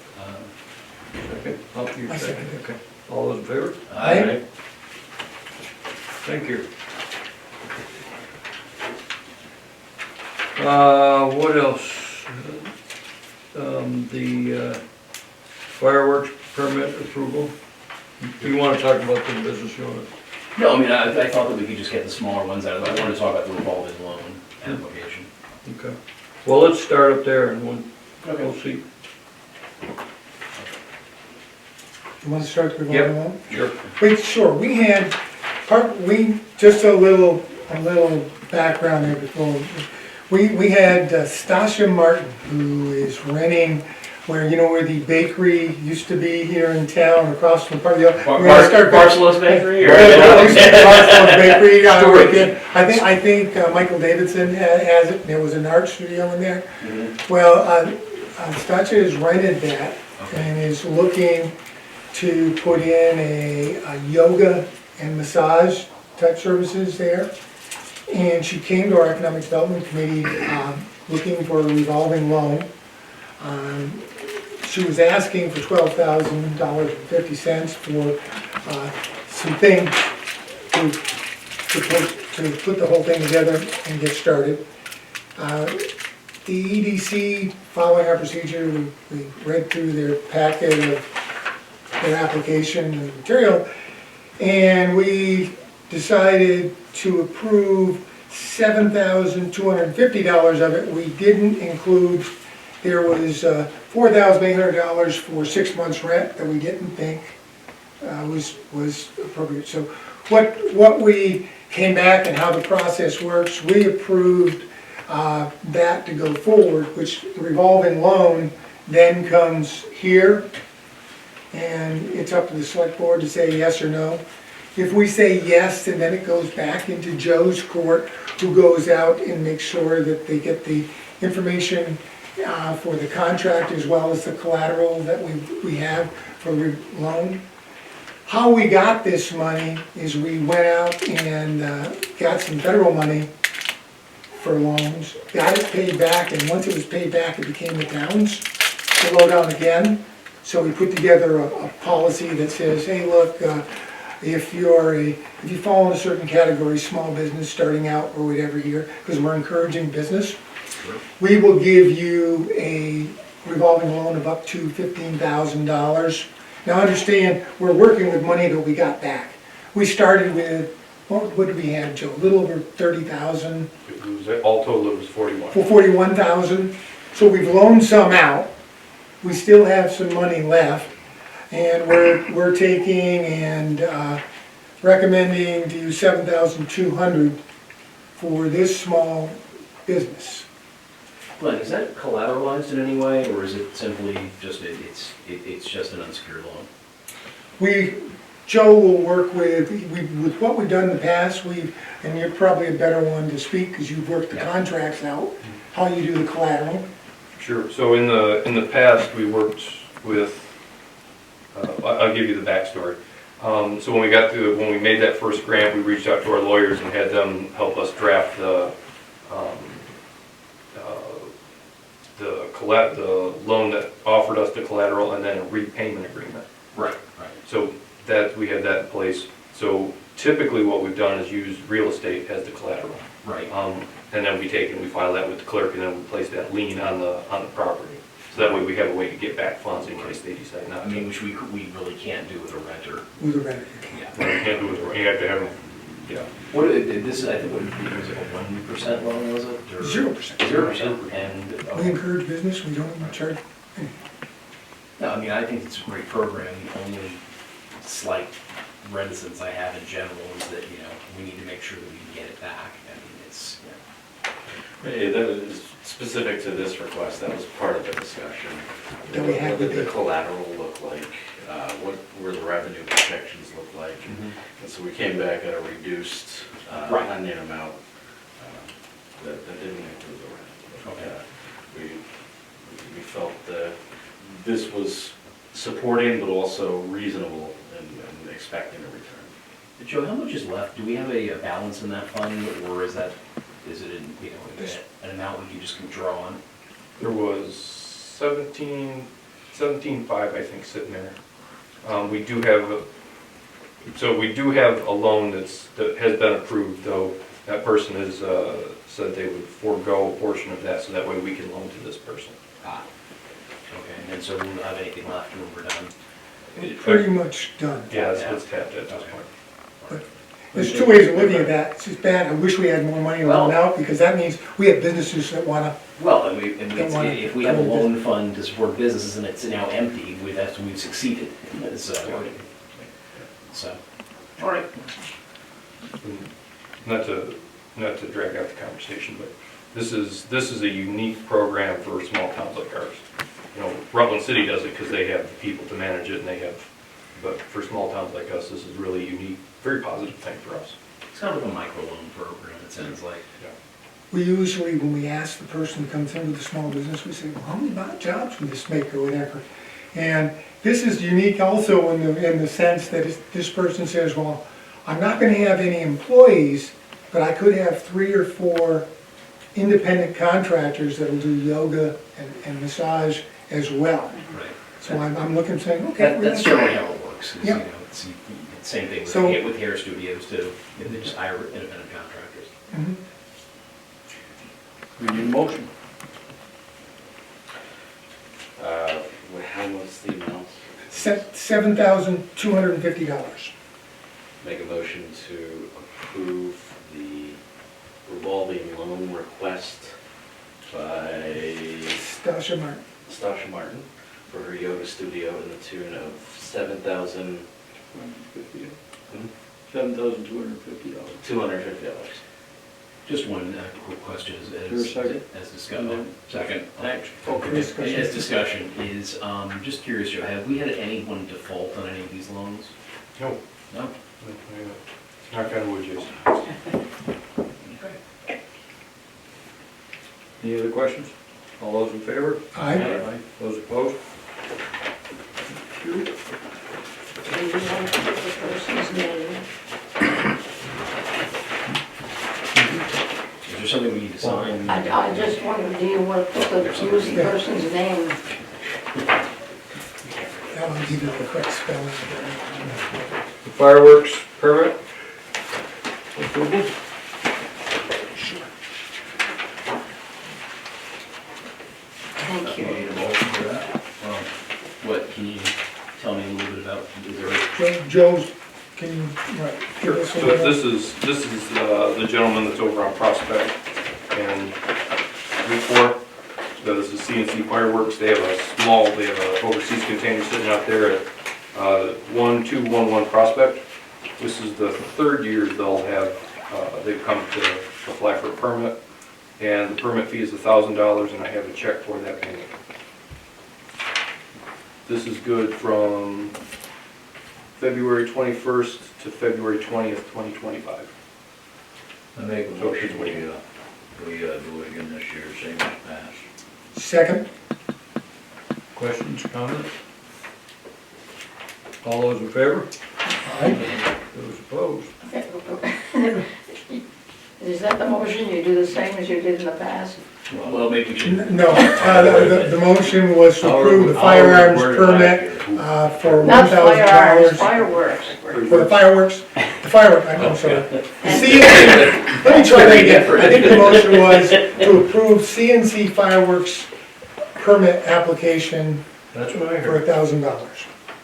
Okay, I'll you I second. second it. Okay. All those in favor? Aye. Thank you. What else? The fireworks permit approval. Do you want to talk about the business unit? No, I mean, I thought that we could just get the smaller ones out of it. I wanted to talk about the revolving loan application. Okay. Well, let's start up there and we'll see. You want to start the Yep. revolving loan? Sure. Wait, sure, just a little background there before. We had Stasha Martin, who is renting where the bakery used to be here in town, across from part of the. Barcelos Bakery? Barcelos Bakery, right there. I think Michael Davidson has it, there was an art studio in there. Well, Stasha has rented that and is looking to put in a yoga and massage type services there. And she came to our Economic Development Committee looking for a revolving loan. She was asking for $12,050 for some things to put the whole thing together and get started. The EDC, following our procedure, we read through their packet of their application and material, and we decided to approve $7,250 of it. We didn't include, there was $4,800 for 6 months rent that we didn't think was appropriate. So what we came back and how the process works, we approved that to go forward, which the revolving loan then comes here, and it's up to the select board to say yes or no. If we say yes, and then it goes back into Joe's court, who goes out and makes sure that they get the information for the contract as well as the collateral that we have for the loan. How we got this money is we went out and got some federal money for loans, got it paid back, and once it was paid back, it became the town's to load on again. So we put together a policy that says, hey, look, if you fall in a certain category, small business starting out or whatever here, because we're encouraging business, we will give you a revolving loan of up to $15,000. Now understand, we're working with money that we got back. We started with, what did we have, Joe? A little over 30,000. It was, all total it was 41. For 41,000. So we've loaned some out. We still have some money left. And we're taking and recommending to use $7,200 for this small business. Glenn, is that collateralized in any way, or is it simply just, it's just an unsecured loan? Joe will work with what we've done in the past, and you're probably a better one to speak because you've worked the contracts out, how you do the collateral. Sure. So in the past, we worked with, I'll give you the backstory. So when we made that first grant, we reached out to our lawyers and had them help us draft the the loan that offered us the collateral and then a repayment agreement. Right, right. So that, we have that in place. So typically what we've done is use real estate as the collateral. Right. And then we take and we file that with the clerk and then we place that lien on the property. So that way we have a way to get back funds in case they decide not I to. mean, which we really can't do with a renter. With a renter. Yeah. You can't do it, you have to have, yeah. What, this is, I think, what, it was a 1% loan, was it? Or- 0%. 0%, and, We encourage business, we don't even charge. no, I mean, I think it's a great program. The only slight reticence I have in general is that, you know, we need to make sure that we can get it back. I mean, it's, Hey, that is specific to this request, that was part of the discussion. That we had What did with the the- collateral look like? What were the revenue projections look like? And so we came back at a reduced Right. lending amount that didn't include the rent. But, Okay. We felt that this was supporting but also reasonable and expecting a return. Joe, how much is left? Do we have a balance in that fund, or is it, you know, an amount we can just draw on? There was 17.5, I think, sitting there. We do have a loan that has been approved, though that person has said they would forego a portion of that, so that way we can loan to this person. Ah. Okay, and so we won't have anything left when we're done? Pretty much done. Yeah, it's tapped at this Okay. point. But there's two ways of looking at that. It's just bad. I wish we had more money to loan out, because that means we have businesses that wanna, Well, Don't wanna if we have a go loan fund to support businesses and it's now empty, we've succeeded. So, all right. Not to drag out the conversation, but this is a unique program for small towns like ours. You know, Rutland City does it because they have the people to manage it and they have, but for small towns like us, this is really unique, very positive thing for us. It's kind of like a microloan program, it sounds like. we usually, when we ask the person who comes in with a small business, we say, well, how many jobs would this make or whatever? And this is unique also in the sense that this person says, well, I'm not gonna have any employees, but I could have 3 or 4 independent contractors that'll do yoga and massage as well. Right. So I'm looking, saying, okay. That's generally how it works, is, you Yeah. know, it's the same thing So- with hair studios too. They just hire independent contractors. Mhm. We need a motion. How was the amount? $7,250. Make a motion to approve the revolving loan request by Stasha Martin. Stasha Martin for her yoga studio in the tune of $7,250. $7,250. Just one quick question, Is there a second? as discussion. Second, thanks. Discussion. As discussion is, just curious, Joe, have we had anyone default on any of these loans? No, No? knock on wood, Jason. Okay. Any other questions? All those in favor? Aye. Those opposed? Thank you. Do you want to put the person's name? Is there something we need to sign? I just wondered, do you want to use the person's name? That will give you the correct spelling. The fireworks permit approval? Thank you. Need a motion for that? What, can you tell me a little bit about, is there a Joe's, can you, right, give us a So little. this is the gentleman that's over on Prospect and Route 4. So this is CNC Fireworks. They have a overseas container sitting out there at 1211 Prospect. This is the 3rd year they'll have, they've come to apply for a permit. And the permit fee is $1,000 and I have a check for that payment. This is good from February 21st to February 20th, 2025. I make a motion, we do it again this year, same as past. Second, Questions, comments? All those in favor? aye. Those opposed? Is that the motion? You do the same as you did in the past? Well, maybe we should. No, the motion was to approve the I'll firearms word it back permit, here. for Not $1,000. firearms, fireworks. For the fireworks, I'm sorry. Let me try that again. I think the motion was to approve CNC fireworks permit application That's what I for heard, $1,000.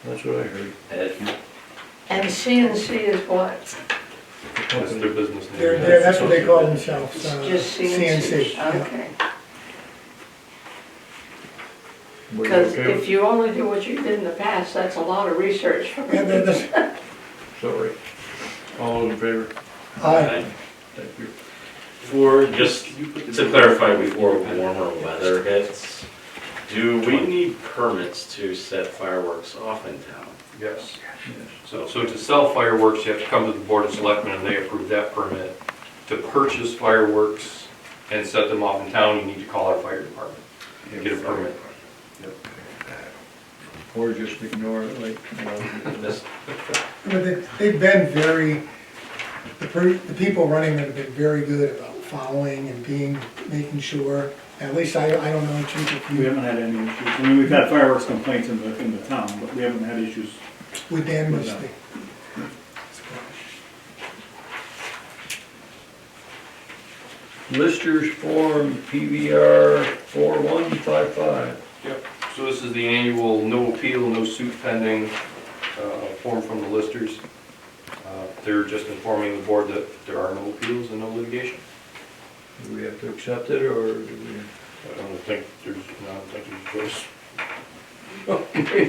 that's what I heard. And CNC is what? That's their business name. That's what they call themselves, Just CNC. yeah. Okay. Were you Because okay with- if you only do what you did in the past, that's a lot of research for Yeah, me. Sorry. All those in favor? Aye. Thank you. For, just to clarify before warmer weather hits, do we need permits to set fireworks off in town? Yes. Yes. So to sell fireworks, you have to come to the Board of Selectmen and they approve that permit. To purchase fireworks and set them off in town, you need to call our fire department and get a permit. Or just ignore it like, This- But they've been very, the people running them have been very good about following and making sure, at least I don't know, Chief, if We you, haven't had any issues. I mean, we've had fireworks complaints in the town, but we haven't had issues. with Dan Misty. Listers form PVR 4155. Yep. So this is the annual no appeal, no suit pending form from the listers. They're just informing the board that there are no appeals and no litigation. Do we have to accept it, or do I don't think there's a choice.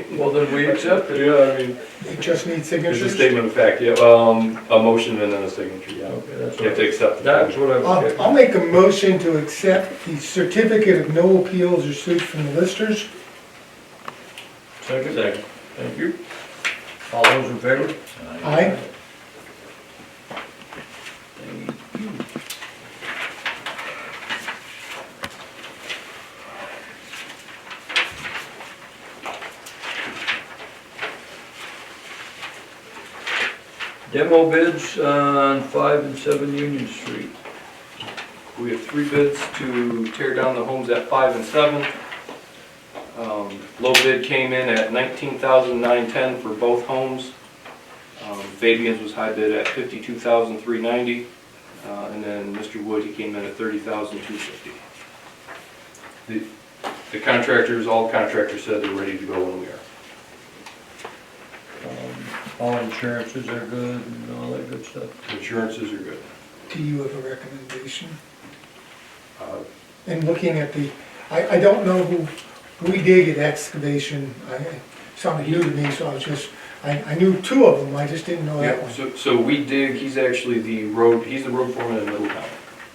we? Well, then we accept it. Yeah, I mean, It just needs there's signatures. a statement of fact, yeah, a motion and then a signature, yeah. Okay, that's You have to what, accept the that's what I was getting. I'll make a motion to accept the certificate of no appeals or suits from the listers. Second? Thank you. All those in favor? Aye. Thank you. Demo bids on 5 and 7 Union Street. We have 3 bids to tear down the homes at 5 and 7. Low bid came in at $19,910 for both homes. Fabian's was high bid at $52,390. And then Mr. Wood, he came in at $30,250. The contractors, all contractors said they're ready to go when we are. All insurances are good and all that good stuff. Insurances are good. Do you have a recommendation? Uh, And looking at I don't know who we dig at excavation, sounded new to me, so I was just, I knew 2 of them, I just didn't know that Yeah, one. so we dig, he's actually he's the road foreman in Middletown.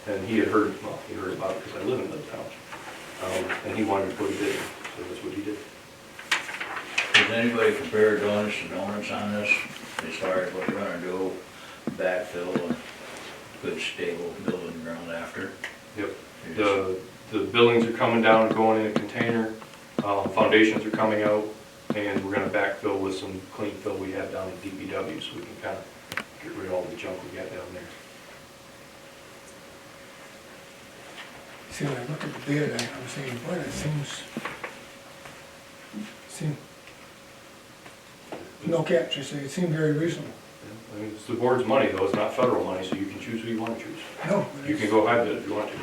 And he had heard, he heard about it because I live in Middletown. And he wanted to put a bid in, so that's what he did. Does anybody compare donuts to donuts on this, as far as what you're gonna do, backfill and good stable building ground after? Yep. The buildings are coming down and going in a container, foundations are coming out, and we're gonna backfill with some clean fill we have down at DPW, so we can kind of get rid of all the junk we got down there. See, when I look at the bid, I'm saying, boy, that seems, no catch, I say, it seemed very reasonable. I mean, it's the board's money though, it's not federal money, so you can choose who you want to choose. No. You can go high bid if you want to.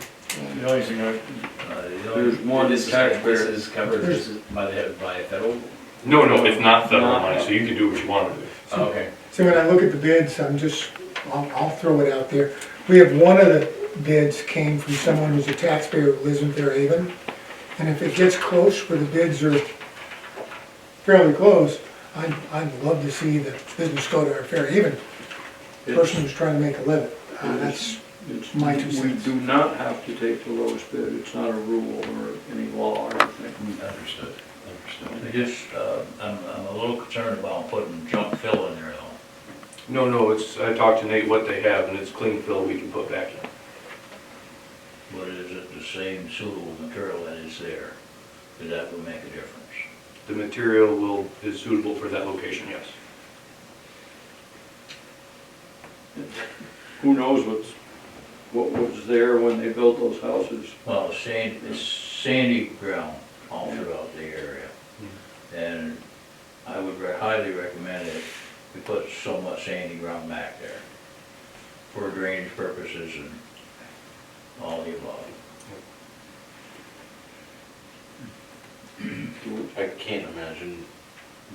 The only thing I, There's one taxpayer. This is covered, this is by federal? No, it's not federal money, so you can do what you want to do. Oh, okay. See, when I look at the bids, I'll throw it out there. We have one of the bids came from someone who's a taxpayer who lives in Fairhaven. And if it gets close, where the bids are fairly close, I'd love to see the business go to our Fairhaven person who's trying to make a living. That's my 2 we cents. do not have to take the lowest bid, it's not a rule or any law or anything. Understood. I just, I'm a little concerned about putting junk fill in there though. No, I talked to Nate what they have, and it's clean fill we can put back in. But is it the same suitable material that is there? Because that would make a difference. The material is suitable for that location, yes. Who knows what's what was there when they built those houses. Well, it's sandy ground all throughout the area. And I would highly recommend it, we put so much sandy ground back there for drainage purposes and all the above. I can't imagine,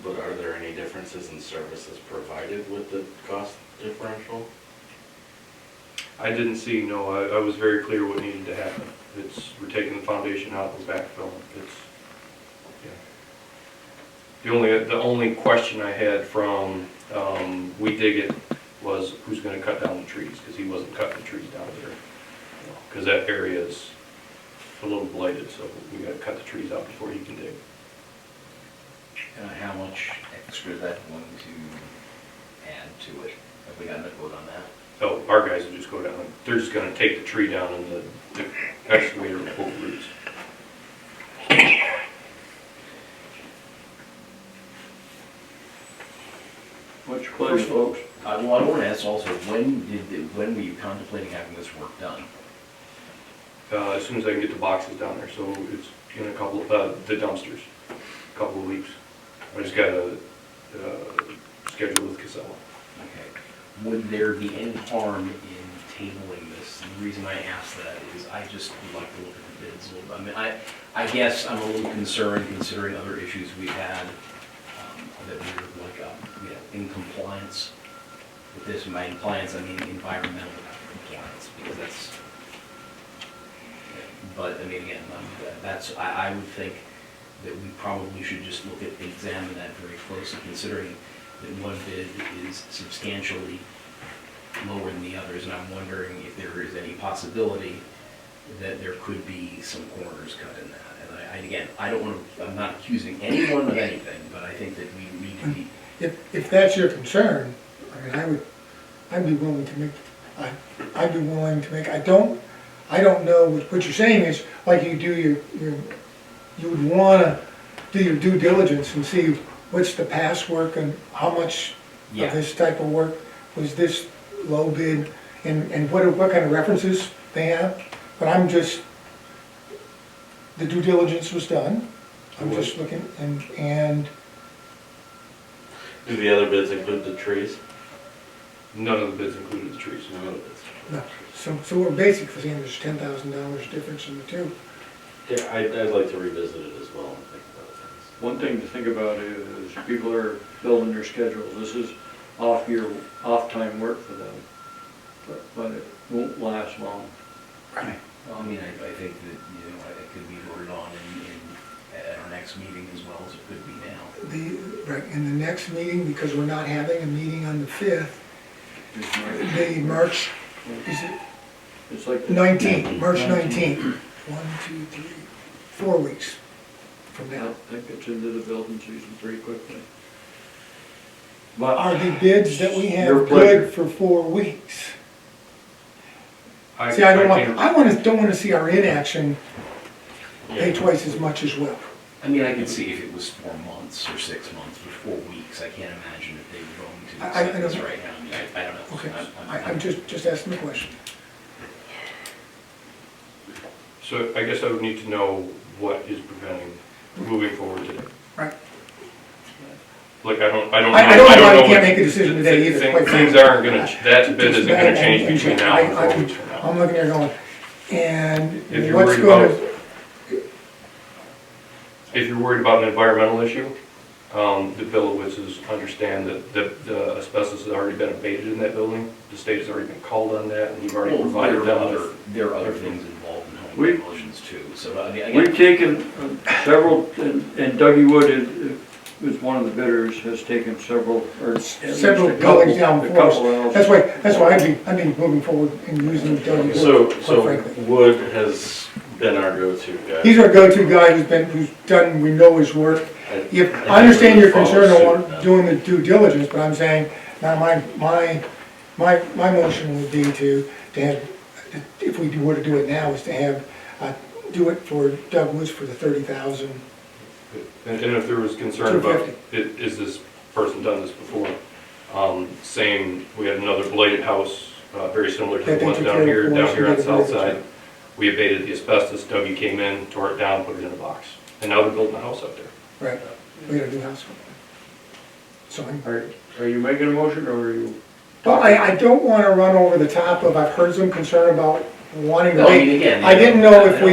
but are there any differences in services provided with the cost differential? I didn't see, no, I was very clear what needed to happen. We're taking the foundation out, we're backfilling, yeah. The only question I had from, We Dig It was who's gonna cut down the trees, because he wasn't cutting the trees down there. Because that area is a little blighted, so we gotta cut the trees out before he can dig. How much extra is that going to add to it? Have we gotten a quote on that? So our guys will just go down, they're just gonna take the tree down and the excavator will pull the roots. What's your pleasure, folks? Well, I want to ask also, when were you contemplating having this work done? As soon as I can get the boxes down there, so it's in a couple, the dumpsters, a couple of weeks. I just got a schedule with Casella. Okay. Would there be any harm in tabling this? And the reason I ask that is I just would like to look at the bids a little bit. I mean, I guess I'm a little concerned considering other issues we've had, that we're like, in compliance with this. And by compliance, I mean environmental compliance, because that's, but I mean, again, I would think that we probably should just examine that very closely, considering that one bid is substantially lower than the others, and I'm wondering if there is any possibility that there could be some corners cut in that. And again, I don't want to, I'm not accusing anyone of anything, but I think that we need to be. If that's your concern, I mean, I'd be willing to make, I don't know, what you're saying is, like you do you would wanna do your due diligence and see what's the past work and how much of this type of work was this low bid, and what kind of references they have. But I'm just, the due diligence was done, I'm just looking, and Do the other bids include the trees? None of the bids included the trees. None of the bids. no, so we're basically saying there's $10,000 difference in the two. Yeah, I'd like to revisit it as well and think about things. One thing to think about is people are building their schedules. This is off-time work for them, but it won't last long. Right. Well, I mean, I think that, it could be voted on at our next meeting as well as it could be now. Right, in the next meeting, because we're not having a meeting on the 5th, the March, is it It's like. 19th, March 19th. 1, 2, 3, 4 weeks from now. That gets into the building season pretty quickly. Are the bids that we Your have pleasure. good for 4 weeks? See, I don't want to see our inaction pay twice as much as well. I mean, I could see if it was 4 months or 6 months, but 4 weeks, I can't imagine if they were going to I accept this don't know. right now. I mean, I don't know. Okay, I'm just asking the question. So I guess I would need to know what is preventing moving forward today. Right. Like, I don't know. I don't know why we what- can't make a decision today either, quite Things frankly. aren't gonna, that bid isn't gonna change between now and 4 weeks from now. I'm looking here going, and If you're what's worried going If you're worried about an environmental issue, the Billowitzes understand that the asbestos has already been abated in that building. The state has already been called on that, and you've already Well, provided them with. there are other things involved in home We- demolitions too, so I mean, We've again, taken several, and Dougie Wood is one of the bidders, has taken several, or at least a Several couple- buildings down a for us. couple else. That's why I'd be moving forward and using Doug Wood, quite So frankly. Wood has been our go-to guy. He's our go-to guy who's done, we know his work. I understand your concern on doing the due diligence, but I'm saying, now my motion would be to have, if we were to do it now, is to have, do it for Doug Woods for the 30,000. And if there was concern about, 250. is this person done this before? Same, we had another blighted house very similar to That the they ones took down care of here, for us down and here on did the a south really good side. We abated the asbestos, Dougie came in, tore it down, put it in a box, and now they're building a house up there. Right, we got a new house. So I'm, Are you making a motion, or are you? well, I don't wanna run over the top of, I've heard some concern about wanting to No, I make. mean, again. I didn't know if I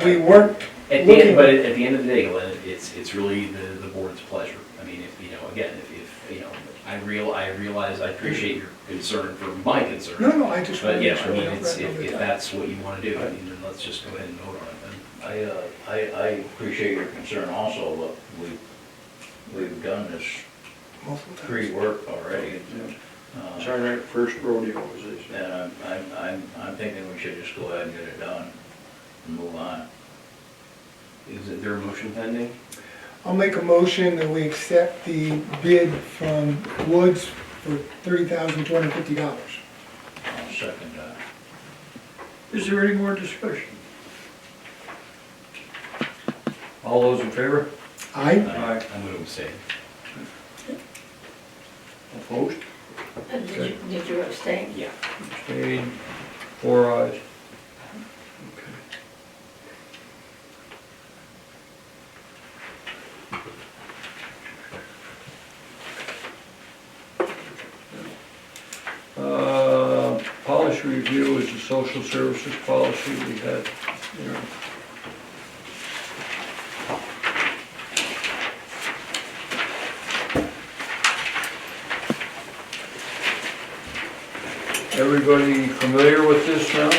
we weren't At the looking. end, but at the end of the day, Glenn, it's really the board's pleasure. I mean, if, you know, again, if, you know, I realize, I appreciate your concern for my concern. No, I just But wanna yeah, make I sure we mean, don't it's, run over if the top. that's what you wanna do, I mean, then let's just go ahead and vote on it then. I appreciate your concern also, but we've done this Multiple times. pre-work already. It's our right first rodeo, as they say. And I'm thinking we should just go ahead and get it done and move on. Is there a motion pending? I'll make a motion that we accept the bid from Woods for $30,250. I'll second that. Is there any more discussion? All those in favor? Aye? Aye. I'm gonna abstain. Opposed? Did you abstain? Yeah. Abstained, 4 ayes. Okay. Policy review is the social services policy we had, you know. Everybody familiar with this now?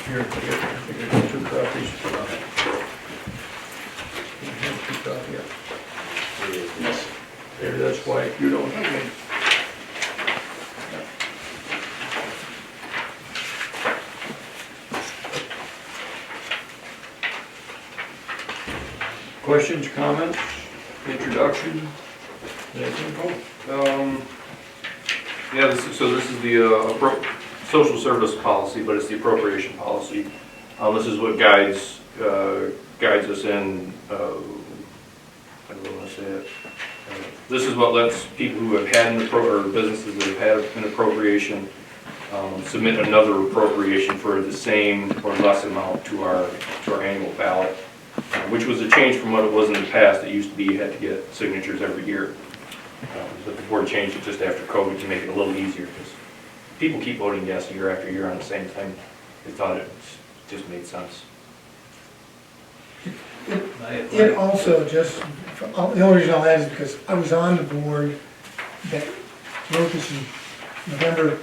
Here, I think I got 2 copies. I have 2 copies. Yes. Maybe that's why you don't have me. Questions, comments, introduction? Anything? Yeah, this is the social service policy, but it's the appropriation policy. This is what guides us in, I don't know how to say it. This is what lets people who have had or businesses that have had an appropriation submit another appropriation for the same or less amount to our annual ballot, which was a change from what it was in the past. It used to be you had to get signatures every year. But the board changed it just after COVID to make it a little easier, because people keep voting yes year after year on the same thing. They thought it just made sense. It also just, the only reason I'll add is because I was on the board that wrote this in November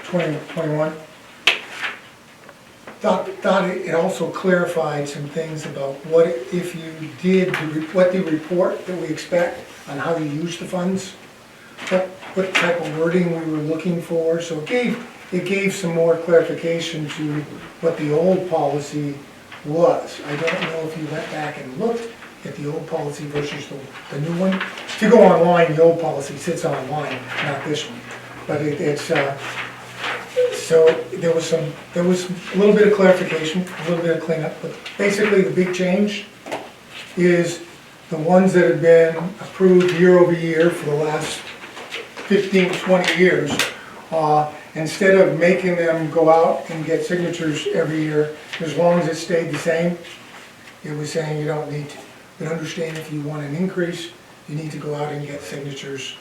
2021. Thought it also clarified some things about what if you did, what the report that we expect on how you use the funds, what type of wording we were looking for. So it gave some more clarification to what the old policy was. I don't know if you went back and looked at the old policy versus the new one. If you go online, the old policy sits online, not this one. But it's, so there was a little bit of clarification, a little bit of cleanup, but basically the big change is the ones that have been approved year over year for the last 15, 20 years, instead of making them go out and get signatures every year, as long as it stayed the same, it was saying you don't need to. But understand if you want an increase, you need to go out and get signatures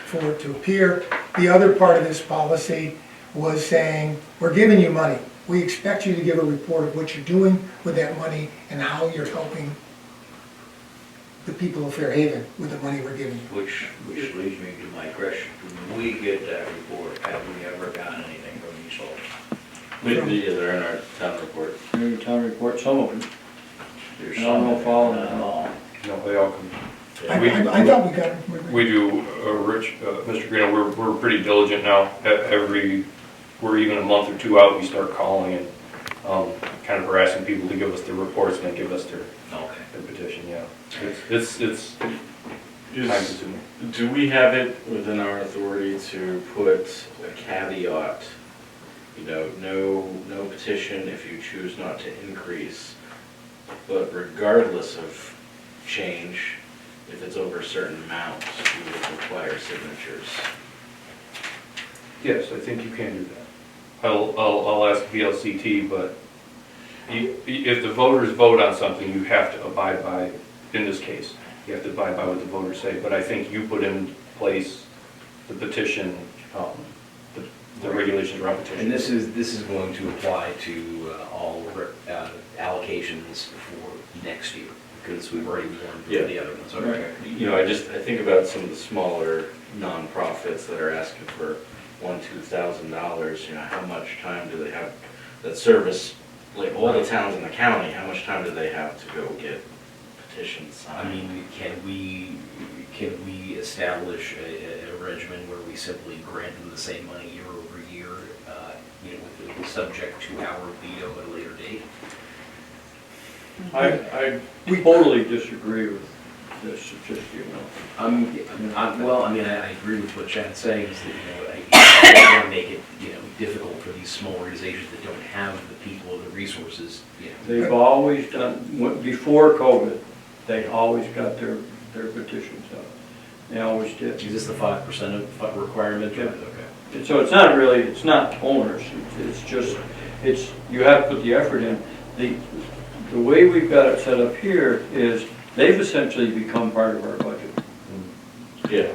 for it to appear. The other part of this policy was saying, we're giving you money. We expect you to give a report of what you're doing with that money and how you're helping the people of Fairhaven with the money we're giving you. Which leads me to my question, when we get that report, have we ever gotten anything from these folks? Yeah, they're in our town report. Your town report, some of them. There's I don't know some, if all of not them. all. No, they all come. I thought we got it. We do, Rich, Mr. Greeno, we're pretty diligent now. We're even a month or 2 out, we start calling and kind of harassing people to give us their reports and then give us their petition, yeah. It's time consuming. Do we have it within our authority to put a caveat, you know, no petition if you choose not to increase, but regardless of change, if it's over a certain amount, we would require signatures. Yes, I think you can do that. I'll ask VLCT, but if the voters vote on something, you have to abide by, in this case, you have to abide by what the voters say. But I think you put in place the petition, the regulations around petition. And this is going to apply to all allocations for next year, because we've already warned for Yeah. the other ones. Right. Okay. You know, I think about some of the smaller nonprofits that are asking for $1,000-$2,000, you know, how much time do they have that service, like all the towns in the county, how much time do they have to go get petitions signed? I mean, can we establish a regimen where we simply grant them the same money year over year, you know, with subject to our veto at a later date? I totally disagree with this, just, you know. Well, I mean, I agree with what Chad's saying, is that, you know, I don't want to make it, you know, difficult for these small organizations that don't have the people or the resources, you know. They've always done, before COVID, they always got their petitions out. They always did. Is this the 5% of requirement? Yeah. Okay. And so it's not really, it's not onerous, it's just, you have to put the effort in. The way we've got it set up here is, they've essentially become part of our budget. Yeah.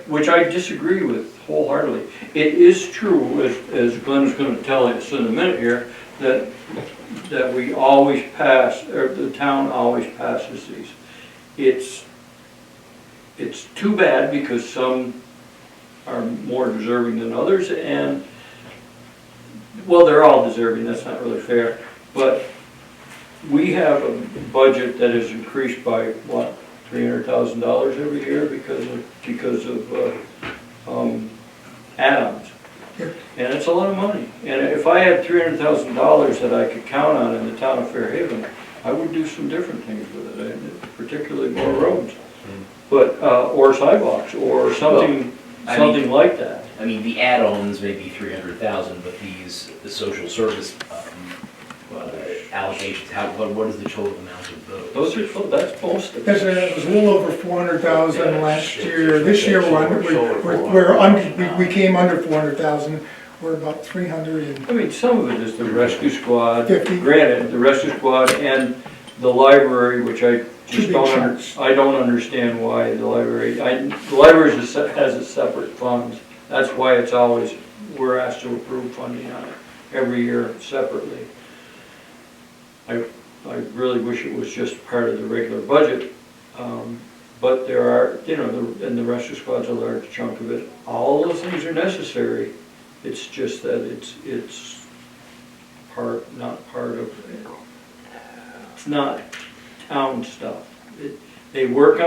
Which I disagree with wholeheartedly. It is true, as Glenn's gonna tell us in a minute here, that we always pass, or the town always passes these. It's too bad because some are more deserving than others, and, well, they're all deserving, that's not really fair, but we have a budget that is increased by, what, $300,000 every year because of add-ons. Yep. And it's a lot of money. And if I had $300,000 that I could count on in the town of Fairhaven, I would do some different things with it, particularly more roads, but or sidewalks or something like that. I mean, the add-ons may be 300,000, but the social service allocations, what is the total amount of those? That's most of It it. was a little over 400,000 last year. This year, we came under 400,000. We're about 300 and I mean, some of it is the rescue squad, 50. granted, the rescue squad and the library, which I just Two big chunks. I don't understand why the library, the library has a separate funds. That's why it's always, we're asked to approve funding on it every year separately. I really wish it was just part of the regular budget, but there are, you know, and the rescue squad's a large chunk of it. All those things are necessary. It's just that it's not part of, it's not town stuff. They work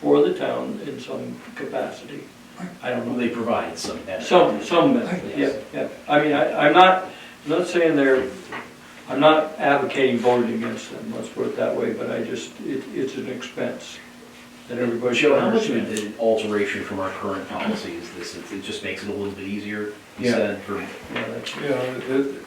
for the town in some capacity. I don't know. They provide some benefit. Some benefit, yeah. I mean, I'm not saying I'm not advocating voting against them, let's put it that way, but it's an expense that everybody should Joe, how much of understand. an alteration from our current policy is this? It just makes it a little bit easier, you Yeah. said, for,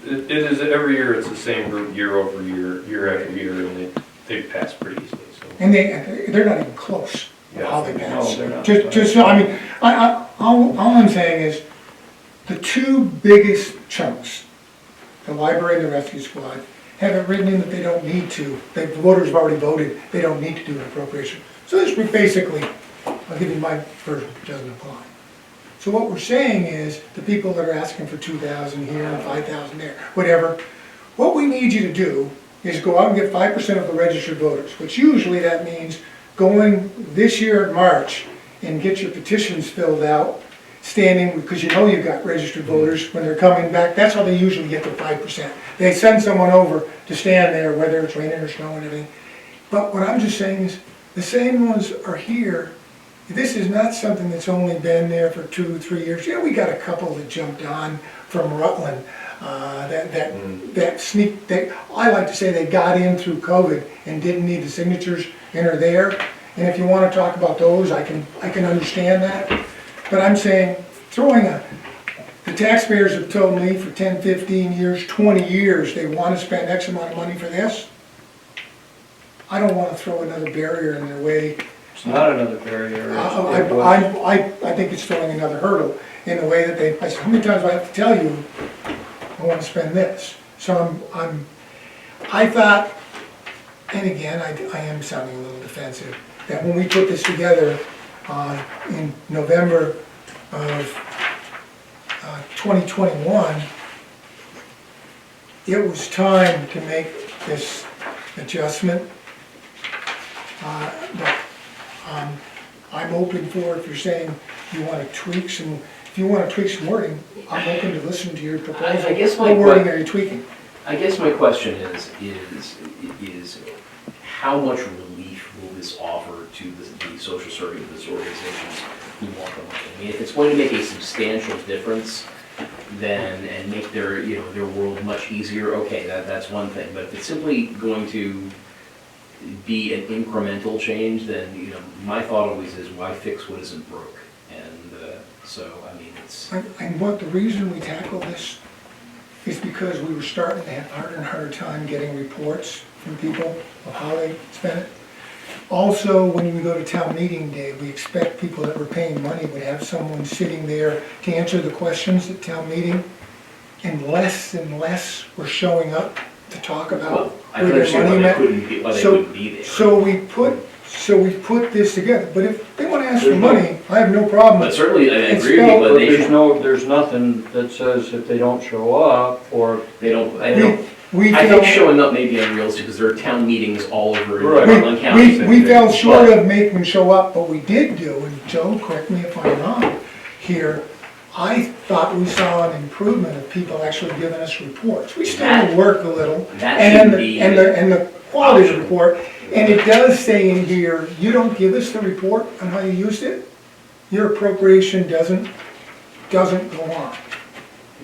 It is, every year it's the same group, year over year, year after year, and they pass pretty easily, so. And they're not even close to how they pass. No, they're not. Just, I mean, all I'm saying is, the two biggest chunks, the library and the rescue squad, have it written in that they don't need to. The voters have already voted, they don't need to do an appropriation. So this basically, I'll give you my version, doesn't apply. So what we're saying is, the people that are asking for 2,000 here and 5,000 there, whatever, what we need you to do is go out and get 5% of the registered voters, which usually that means going this year in March and get your petitions filled out, standing, because you know you've got registered voters when they're coming back. That's how they usually get their 5%. They send someone over to stand there, whether it's raining or snowing and everything. But what I'm just saying is, the same ones are here. This is not something that's only been there for 2 or 3 years. Yeah, we got a couple that jumped on from Rutland. I like to say they got in through COVID and didn't need the signatures and are there. And if you want to talk about those, I can understand that. But I'm saying, throwing The taxpayers have told me for 10, 15 years, 20 years, they want to spend X amount of money for this. I don't want to throw another barrier in their way. It's not another barrier. I think it's throwing another hurdle in the way that they, I said, how many times do I have to tell you, I want to spend this? So I thought, and again, I am sounding a little defensive, that when we put this together in November of 2021, it was time to make this adjustment. But I'm open for, if you're saying you want to tweak some, if you want to tweak some wording, I'm open to listen to your proposal. I guess my What wording are you tweaking? I guess my question is how much relief will this offer to the social service organizations who want the money? I mean, if it's going to make a substantial difference, then, and make their, you know, their world much easier, okay, that's one thing. But if it's simply going to be an incremental change, then, you know, my thought always is, why fix what isn't broke? And so, I mean, it's... And what the reason we tackle this is because we were starting to have harder and harder time getting reports from people of how they spent it. Also, when we go to town meeting day, we expect people that were paying money would have someone sitting there to answer the questions at town meeting, and less were showing up to talk about Well, I where can their understand money why went. they wouldn't be there. So we put this together, but if they wanna ask for money, I have no problem. But certainly, I It's agree with you, spelled- but But they there's should, no, there's nothing that says if they don't show up, or, they don't, I don't, We I felt- think showing up may be unrealistic, because there are town meetings all over in Right. Rutland County. We fell short of making them show up, but we did do, and Joe, correct me if I'm wrong here, I thought we saw an improvement of people actually giving us reports. We still That- work a little, that and should be and the quality optional. report, and it does say in here, you don't give us the report on how you used it, your appropriation doesn't go on.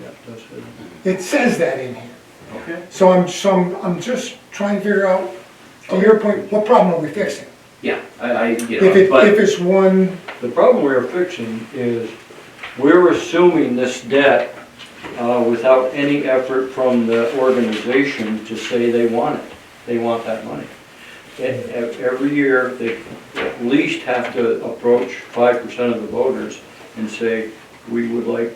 yeah, that's it. It says that in here. Okay. So I'm just trying to figure out, to your point, what problem are we fixing? Yeah, you If know, but. it's one, The problem we're fixing is, we're assuming this debt without any effort from the organization to say they want it. They want that money. Every year, they at least have to approach 5% of the voters and say, we would like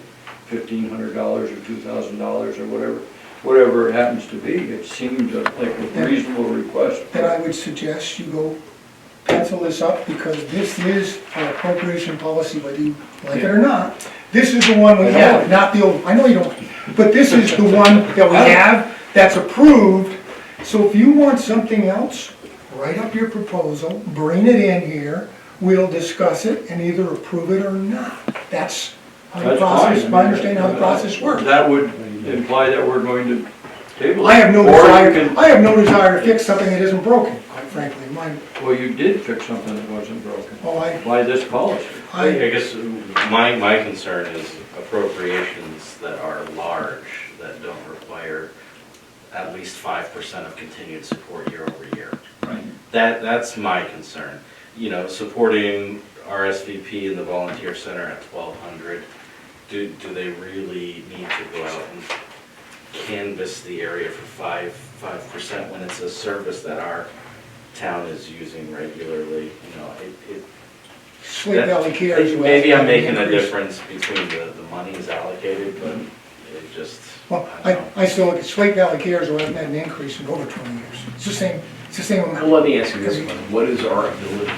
$1,500 or $2,000 or whatever it happens to be. It seemed like a reasonable request. then I would suggest you go pencil this up, because this is our appropriation policy, whether you like it or not. This is the one we have, not the old, I know you don't, but this is the one that we have, that's approved. So if you want something else, write up your proposal, bring it in here, we'll discuss it and either approve it or not. That's how the That's process, fine. I understand how the process works. That would imply that we're going to table it. I have no Or you desire, can- I have no desire to fix something that isn't broken, quite frankly. Mine, Well, you did fix something that wasn't broken oh, by this policy. I guess my concern is appropriations that are large, that don't require at least 5% of continued support year over year. Right. That's my concern. You know, supporting RSVP and the volunteer center at 1,200, do they really need to go out and canvass the area for 5% when it's a service that our town is using regularly? You know, Slate Valley Cares. maybe I'm making a difference between the monies allocated, but it just, Well, I don't know. I still look at Slate Valley Cares, who hasn't had an increase in over 20 years. It's the same Well, amount. let me ask you this one, what is our ability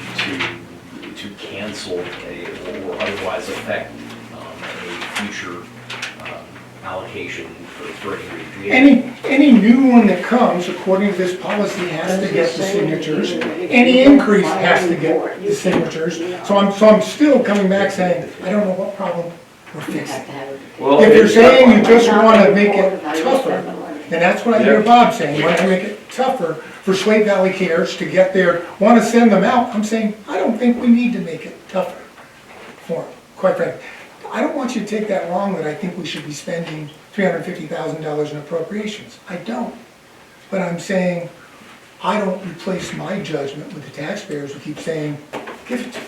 to cancel or otherwise affect a future allocation for any reason? Do we have- Any new one that comes, according to this policy, has to get the signatures. Any increase has to get the signatures. So I'm still coming back saying, I don't know what problem we're fixing. Well, If you're it's- saying you just want to make it tougher, then that's what I hear Bob saying, why don't you make it tougher for Slate Valley Cares to get there, want to send them out? I'm saying, I don't think we need to make it tougher for them, quite frankly. I don't want you to take that wrong, that I think we should be spending $350,000 in appropriations. I don't. But I'm saying, I don't replace my judgment with the taxpayers who keep saying, give it to me.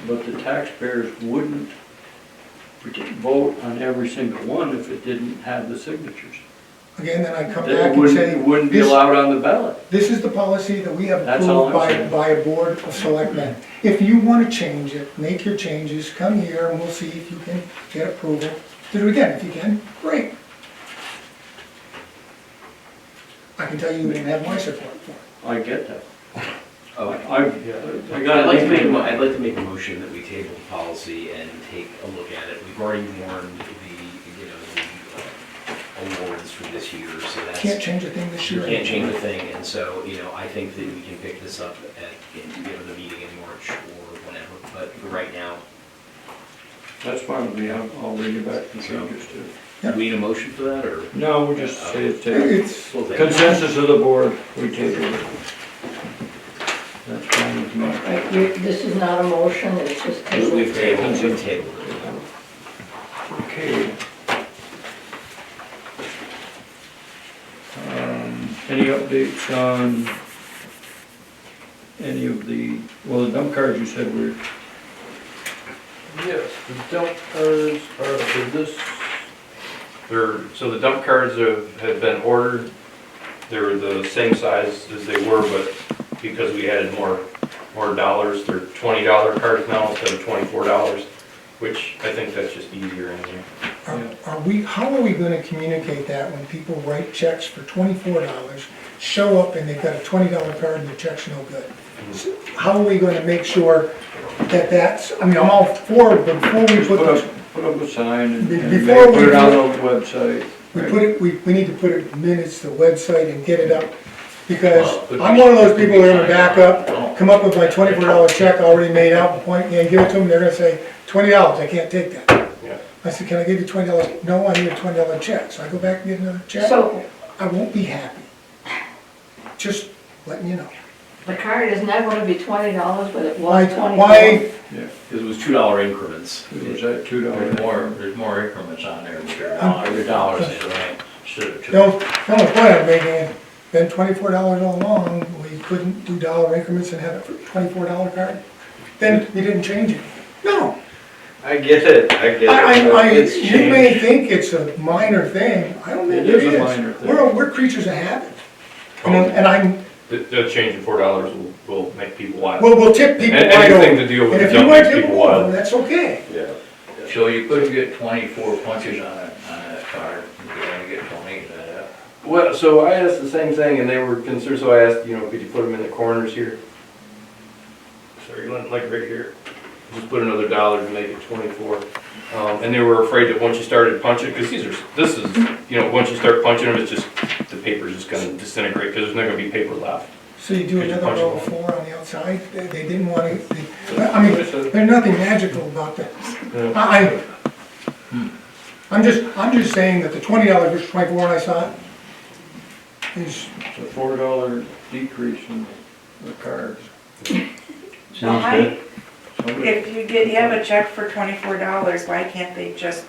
But the taxpayers wouldn't we didn't vote on every single one if it didn't have the signatures. Again, then I come Then back it and say, wouldn't be this- allowed on the ballot. this is the policy that we have That's all approved I'm saying. by a board of selectmen. If you want to change it, make your changes, come here and we'll see if you can get approval to do it again. If you can, great. I can tell you won't have my support for it. I get that. Oh, I I'd got like to make, it. I'd like to make a motion that we table the policy and take a look at it. We've already warned the awards for this year, so that's. Can't change a thing this You year. can't change a thing, and so, I think that we can pick this up at, the meeting in March or whenever, but for right now, That's fine with me, I'll read you back the changes too. do we need a motion for that, or? No, we just say it's tabled. It's, We'll take it. Consensus of the board, we table it. That's fine with me. Right, this is not a motion, it's just tabled. We've tabled it. Okay. Any updates on any of the, well, the dump cards you said were, Yes, the dump cards are for this. So the dump cards have been ordered. They're the same size as they were, but because we added more dollars, they're $20 cards now instead of $24, which I think that's just easier anyway. how are we gonna communicate that when people write checks for $24, show up and they've got a $20 card and the check's no good? So how are we gonna make sure that that's, I mean, I'm all for it, but before we just put put up a sign and Before put we it on do- the website. we need to put it in minutes, the website, and get it up. Because Well, it could I'm be- one of those it could people be that are gonna signed back on. up, come up with my $24 check already made out, point, and give it to them, they're gonna say, $20, I can't take that. Yeah. I said, can I give you $20? No, I need a $20 check, so I go back and get another check. So I won't be happy. Just letting you know. the card is not gonna be $20, but it Why, was 24. why, Because it was $2 increments. It was at $2. There's more increments on there, every dollar's in, right? Instead of two. the only point I'm making is, been $24 all along, we couldn't do dollar increments and have a $24 card? Then you didn't change it. No, I get it, It's you may changed. think it's a minor thing, I don't think It it is a is. minor thing. We're creatures of habit. And I'm, The change in $4 will make people wild. we'll tip people And wide anything open. to deal with And the if you dump want makes to people people over, wild. that's okay. Yeah. So you couldn't get 24 punches on that card, you could only get 20, is that it? Well, so I asked the same thing, and they were concerned, so I asked, could you put them in the corners here? Sorry, like right here. Just put another dollar to make it 24. And they were afraid that once you started punching, because this is, once you start punching them, it's just, the paper's just gonna disintegrate, because there's not gonna be paper left. So you do Could you another punch row it of 4 on the outside, they didn't want to, I mean, there's nothing magical about that. I'm just saying that the $20 versus 24 I saw is, It's a $4 decrease in the cards. Sounds good. Somebody- If you have a check for $24, why can't they just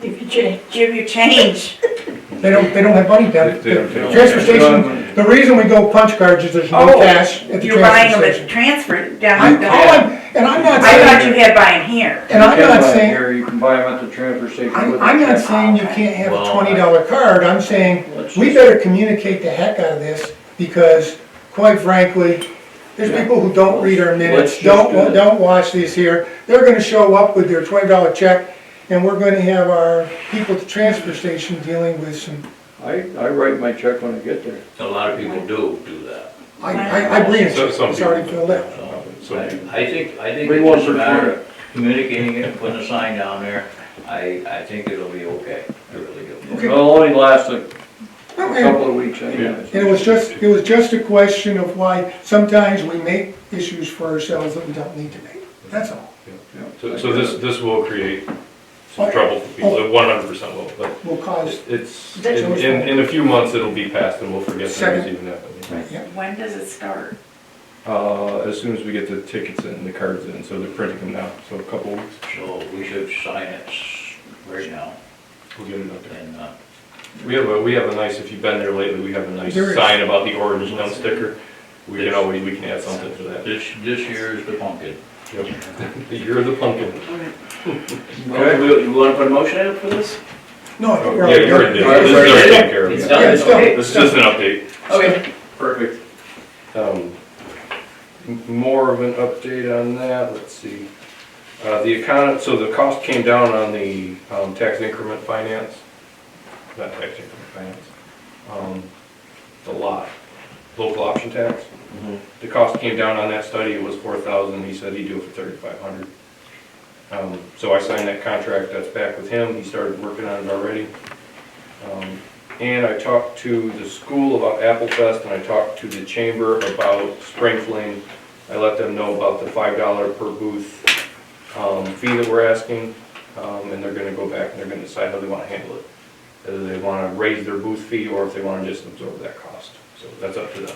If you change. give you change? they don't have money down. They don't- The transfer station, the reason we go punch cards is there's no Oh, cash at the You're buying transfer them at station. transfer down I'm not I thought saying, you had buying here. and I'm You can't not buy it saying, here, you can buy them at the transfer station with a I'm not check. saying you can't have a Well, $20 card, I'm saying Let's we just- better communicate the heck out of this, because quite frankly, there's people who don't read our minutes, Let's just do it. don't watch these here. They're gonna show up with their $20 check, and we're gonna have our people at the transfer station dealing with some, I write my check when I get there. A lot of people do that. I bring it, So some it's already people- filled out. So I think Bring one it's just for a matter Florida. of communicating it, putting a sign down there. I think it'll be okay, I really do. Okay. It'll only last a No, couple of weeks anyways. And it was just a question of why sometimes we make issues for ourselves that we don't need to make, that's all. So this will create some trouble for people, it 100% will, but Will cause, it's, That's always fine. in a few months, it'll be passed and we'll forget that it's Second. even happened. yeah, When does it start? As soon as we get the tickets in, the cards in, so they're printing them now, so a couple weeks, So we should sign it right now, we'll get them out there. and, We have a nice, if you've been there lately, we have a nice There is. sign about the orange dump sticker. We can add something to that. this year is the pumpkin. Yep. The year of the pumpkin. Well, you wanna put a motion out for this? No, I think we're. Yeah, you're in there. This is already taken care of. It's Yeah, done, it's done. okay. This is just an update. Okay, perfect. More of an update on that, let's see. So the cost came down on the tax increment finance, not tax increment finance, the lot, local option tax. The cost came down on that study, it was 4,000, he said he'd do it for 3,500. So I signed that contract, that's back with him, he started working on it already. And I talked to the school about Apple Fest, and I talked to the chamber about Spring Fling. I let them know about the $5 per booth fee that we're asking, and they're gonna go back and they're gonna decide how they wanna handle it. Whether they wanna raise their booth fee or if they wanna just absorb that cost. So that's up to them.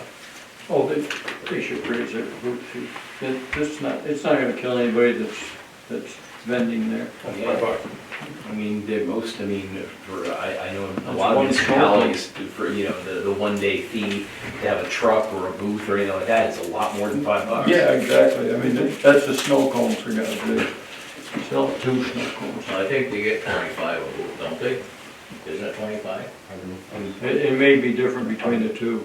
Oh, they should raise their booth fee. It's not gonna kill anybody that's vending there. That's Yeah. $5. I mean, I know in a That's lot of one municipalities, for, the 1 day fee to have a truck or a booth or anything like that, it's a lot more than $5. Yeah, exactly. I mean, that's the snow cones for God's sake. Sell 2 snow cones. I think they get 25 a booth, don't they? Isn't it 25? It may be different between the two.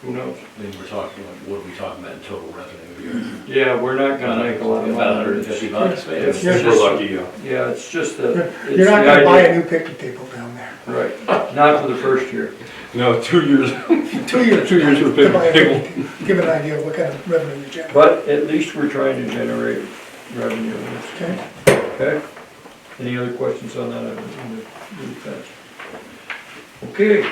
Who knows? I mean, what are we talking about in total revenue? Yeah, we're not gonna make a lot of About money. $150 maybe? It's If we're just- lucky, yeah. Yeah, it's just that. it's You're not the gonna buy idea- a new picnic table down there. Right, not for the first year. No, 2 years. 2 years. 2 years for to buy a picnic picnic table. Give an idea of what kind of revenue you generate. But at least we're trying to generate revenue. Okay? Okay? Any other questions on that? Really fast. Okay.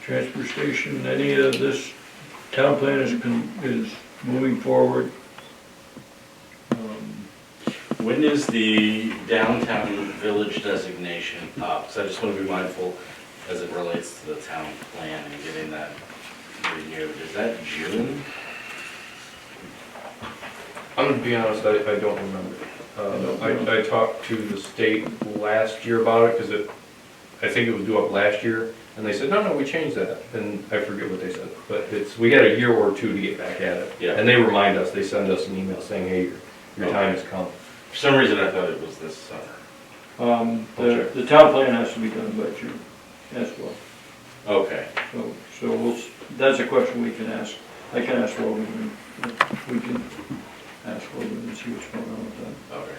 Transfer station, any of this town plan is moving forward. When is the downtown village designation up? So I just want to be mindful as it relates to the town plan and getting that renewed. Is that June? I'm gonna be honest, I don't remember. I talked to the state last year about it, because I think it was due up last year, and they said, no, we changed that, and I forget what they said, but we got a year or two to get back at it. Yeah. And they remind us, they send us an email saying, hey, your time has come. For some reason, I thought it was this summer. The town plan has to be done by June as well. Okay. So that's a question we can ask. I can ask Logan, we can ask Logan and see what's going on with that. Okay.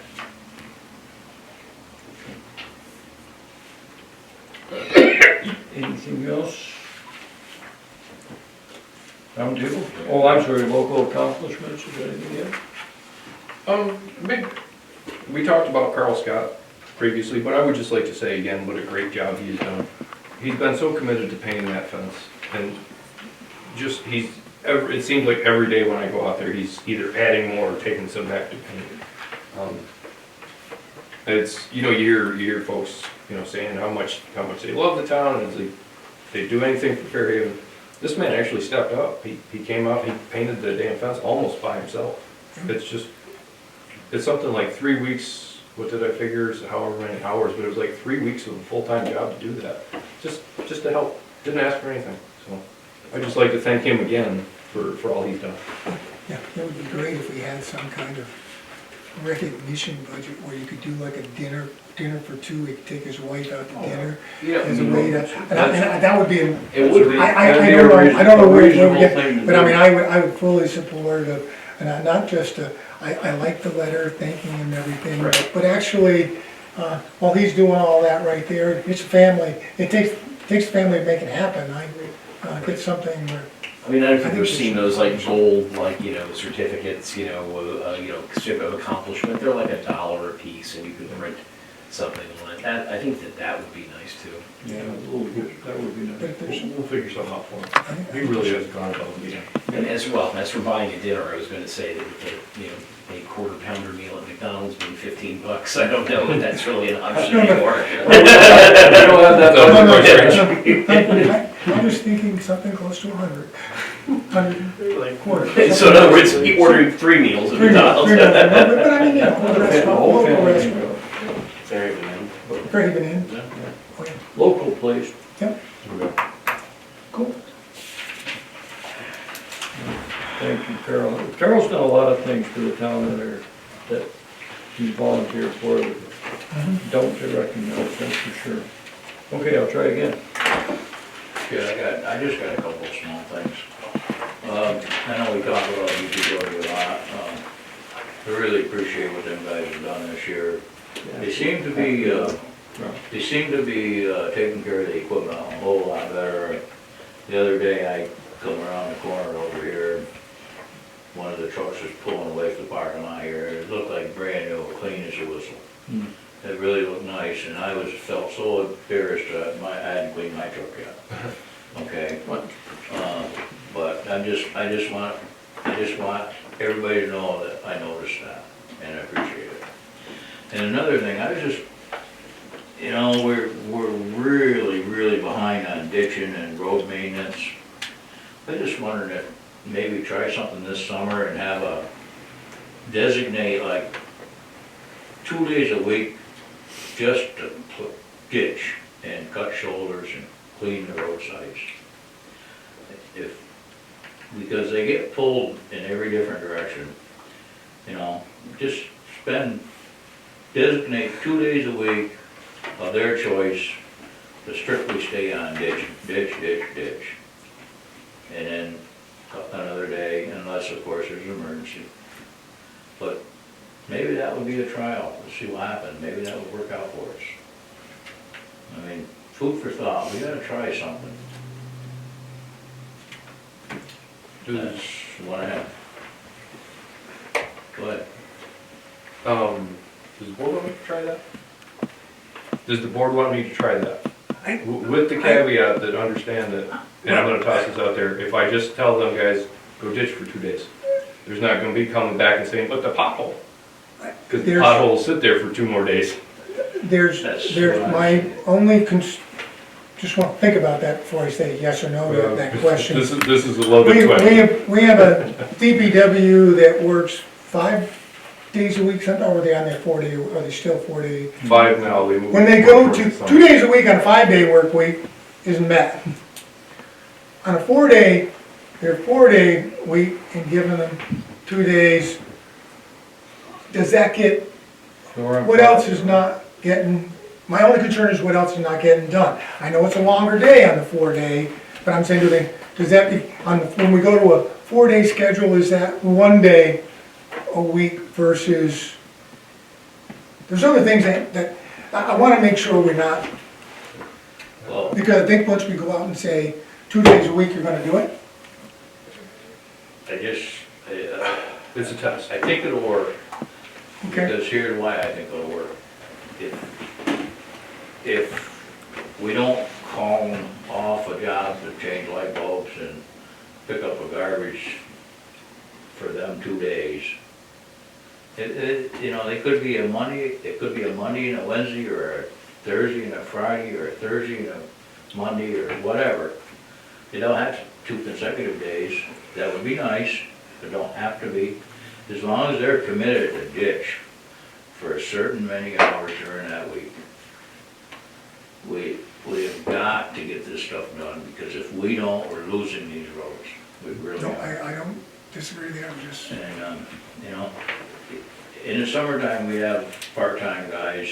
Anything else? Roundtable? Oh, I'm sorry, local accomplishments, is there anything yet? We talked about Carl Scott previously, but I would just like to say again, what a great job he's done. He's been so committed to painting that fence, and just, it seems like every day when I go out there, he's either adding more or taking some back to paint. It's, you hear folks, saying how much they love the town, and they do anything for Fairhaven. This man actually stepped up. He came out, he painted the damn fence almost by himself. It's something like 3 weeks, what did I figure, is however many hours, but it was like 3 weeks of a full-time job to do that. Just to help, didn't ask for anything, so. I'd just like to thank him again for all he's done. Yeah, it would be great if we had some kind of recognition budget where you could do like a dinner for two, he could take his wife out to dinner as a way to, and that would be, It would be. I don't know where we Reasonable get, thing to but I do. mean, I would fully support it, and not just, I like the letter thanking him and everything, Right. but actually, while he's doing all that right there, it's family, it takes family to make it happen, get something where, I mean, I don't think I we're think seeing those like gold, certificates, certificate of accomplishment. They're like $1 a piece, and you could print something on it. I think that would be nice too. Yeah, that would be but nice. if there's, We'll figure something out for him. I think- He really has gone above and beyond. And as for buying a dinner, I was going to say that a quarter pounder meal at McDonald's being $15. I don't know if that's really an option anymore. I don't have that No, no, price range. I'm just thinking something close to 100, 100 quarter. So in other words, you're ordering 3 meals at McDonald's. But I mean, local restaurant, Fairhaven Inn. Fairhaven Inn. Yeah. Oh, yeah. Local place. Yep, Okay. cool. thank you, Carol. Carol's done a lot of things for the town that he's volunteered for, that don't get recognized, that's for sure. Okay, I'll try again. Yeah, I just got a couple of small things. I know we talk about UPW a lot. I really appreciate what them guys have done this year. They seem to be taking care of the equipment a whole lot better. The other day, I come around the corner over here, one of the trucks was pulling away from the parking lot here. It looked like brand new, clean as a whistle. It really looked nice, and I felt so embarrassed that I hadn't cleaned my truck yet. Okay? But I just want everybody to know that I noticed that, and I appreciate it. And another thing, I was just, you know, we're really behind on ditching and road maintenance. I just wondered if maybe try something this summer and have a designate like 2 days a week just to ditch and cut shoulders and clean the roadsides. Because they get pulled in every different direction, you know, just designate 2 days a week of their choice to strictly stay on ditch. And then another day, unless of course there's an emergency. But maybe that would be a trial, to see what happens, maybe that would work out for us. I mean, food for thought, we gotta try something. That's what I have. Go ahead. Does the board want me to try that? Does the board want me to try that? With the caveat that understand that, and I'm gonna toss this out there, if I just tell them, guys, go ditch for 2 days, there's not gonna be coming back and saying, but the pothole. Cause the pothole will sit there for 2 more days. There's my only just want to think about that before I say yes or no to that question. This is a loaded question. We have a DPW that works 5 days a week, sometimes, or are they on their 4 day, are they still 4 day? 5 now, they move. When they go to 2 days a week on a 5 day work week, isn't bad. On a 4 day, their 4 day week and giving them 2 days, does that get, what else is not getting, my only concern is what else is not getting done. I know it's a longer day on the 4 day, but I'm saying, does that be, when we go to a 4 day schedule, is that 1 day a week versus, there's other things that I want to make sure we're not, because I think once we go out and say 2 days a week, you're going to do it. It's a test. I think it'll work. Okay. Because here's why I think it'll work. If we don't call them off a job to change light bulbs and pick up a garbage for them 2 days, you know, it could be a Monday and a Wednesday, or a Thursday and a Friday, or a Thursday and a Monday, or whatever. They don't have 2 consecutive days. That would be nice, but don't have to be. As long as they're committed to ditch for a certain many hours during that week. We have got to get this stuff done, because if we don't, we're losing these roads. We really No, are. I don't disagree there, I'm just. And, you know, in the summertime, we have part-time guys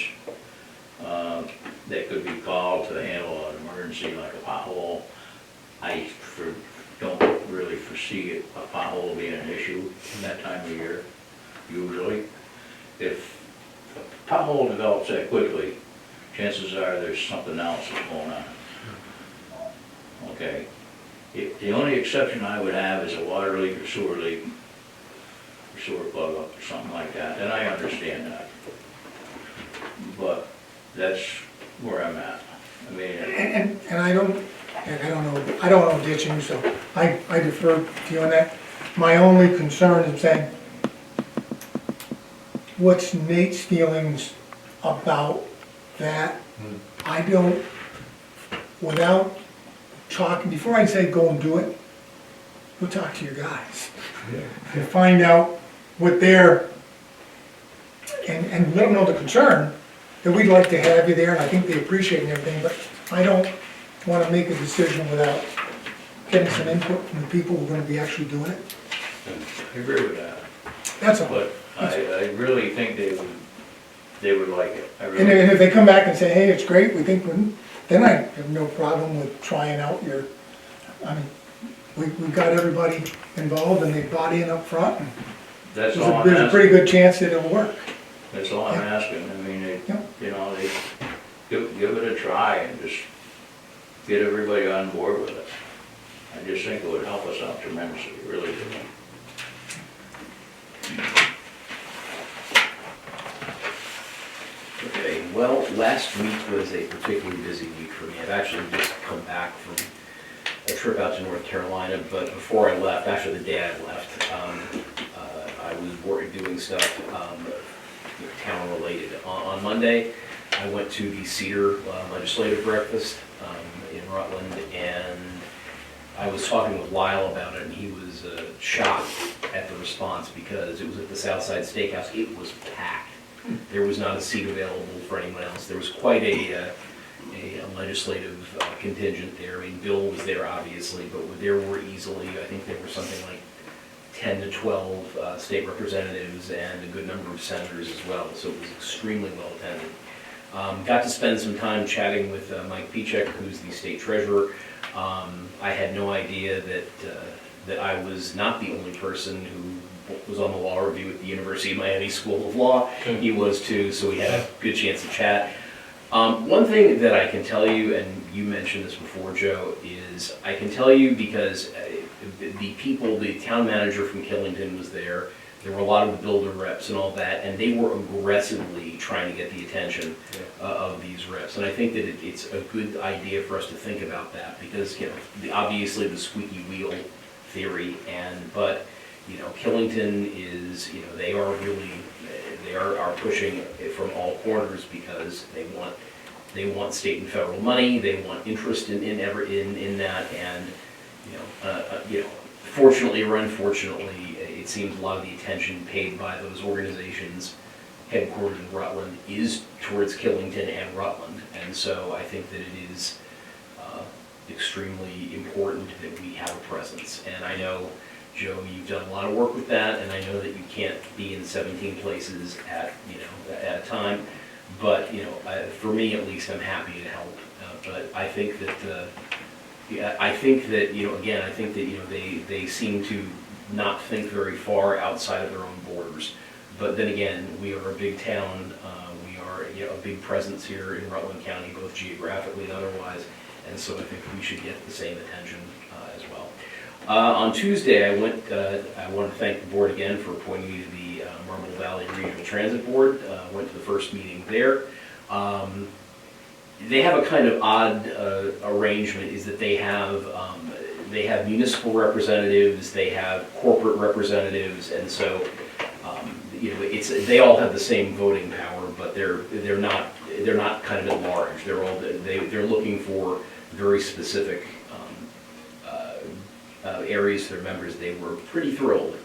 that could be called to handle an emergency like a pothole. I don't really foresee a pothole being an issue in that time of year, usually. If a pothole develops that quickly, chances are there's something else that's going on. Okay? The only exception I would have is a water leak or sewer leak, or sewer plug up or something like that, and I understand that. But that's where I'm at. I mean, And I don't know ditching, so I defer to you on that. My only concern is saying, what's Nate's feelings about that? I don't, without talking, before I say go and do it, go talk to your guys. And find out what they're, and let them know the concern, that we'd like to have you there, and I think they appreciate everything, but I don't want to make a decision without getting some input from the people who are going to be actually doing it. I agree with that, That's all. but I really think they would like it. I And really, if they come back and say, hey, it's great, we think, then I have no problem with trying out your, I mean, we've got everybody involved and they bought in up front. And that's all I'm there's a pretty asking, good chance that it'll work. that's all I'm Yeah. asking, I mean, Yeah. you know, they, give it a try and just get everybody on board with it. I just think it would help us out tremendously, really do. Okay, well, last week was a particularly busy week for me. I've actually just come back from a trip out to North Carolina, but before I left, actually the day I left, I was doing stuff town related. On Monday, I went to the Cedar Legislative Breakfast in Rutland, and I was talking with Lyle about it, and he was shocked at the response because it was at the Southside Steakhouse. It was packed. There was not a seat available for anyone else. There was quite a legislative contingent there. I mean, Bill was there obviously, but there were easily, I think there were something like 10 to 12 state representatives and a good number of senators as well, so it was extremely well attended. Got to spend some time chatting with Mike Pichek, who's the state treasurer. I had no idea that I was not the only person who was on the law review at the University of Miami School of Law. He was too, so we had a good chance to chat. One thing that I can tell you, and you mentioned this before, Joe, is I can tell you because the town manager from Killington was there. There were a lot of the builder reps and all that, and they were aggressively trying to get the attention of these reps. And I think that it's a good idea for us to think about that because, you know, obviously the squeaky wheel theory, but you know, Killington is, you know, they are pushing from all corners because they want state and federal money, they want interest in that, and you know, fortunately or unfortunately, it seems a lot of the attention paid by those organizations headquartered in Rutland is towards Killington and Rutland, and so I think that it is extremely important that we have a presence. And I know, Joe, you've done a lot of work with that, and I know that you can't be in 17 places at a time. But you know, for me at least, I'm happy to help. But I think that I think that you know, again, I think that you know they seem to not think very far outside of their own borders. But then again, we are a big town. We are a big presence here in Rutland County, both geographically and otherwise. And so I think we should get the same attention as well. On Tuesday, I want to thank the board again for appointing me to the Marble Valley Regional Transit Board. Went to the first meeting there. They have a kind of odd arrangement, is that they have municipal representatives, they have corporate representatives, and so you know, they all have the same voting power, but they're not kind of at large. They're looking for very specific areas to their members. They were pretty thrilled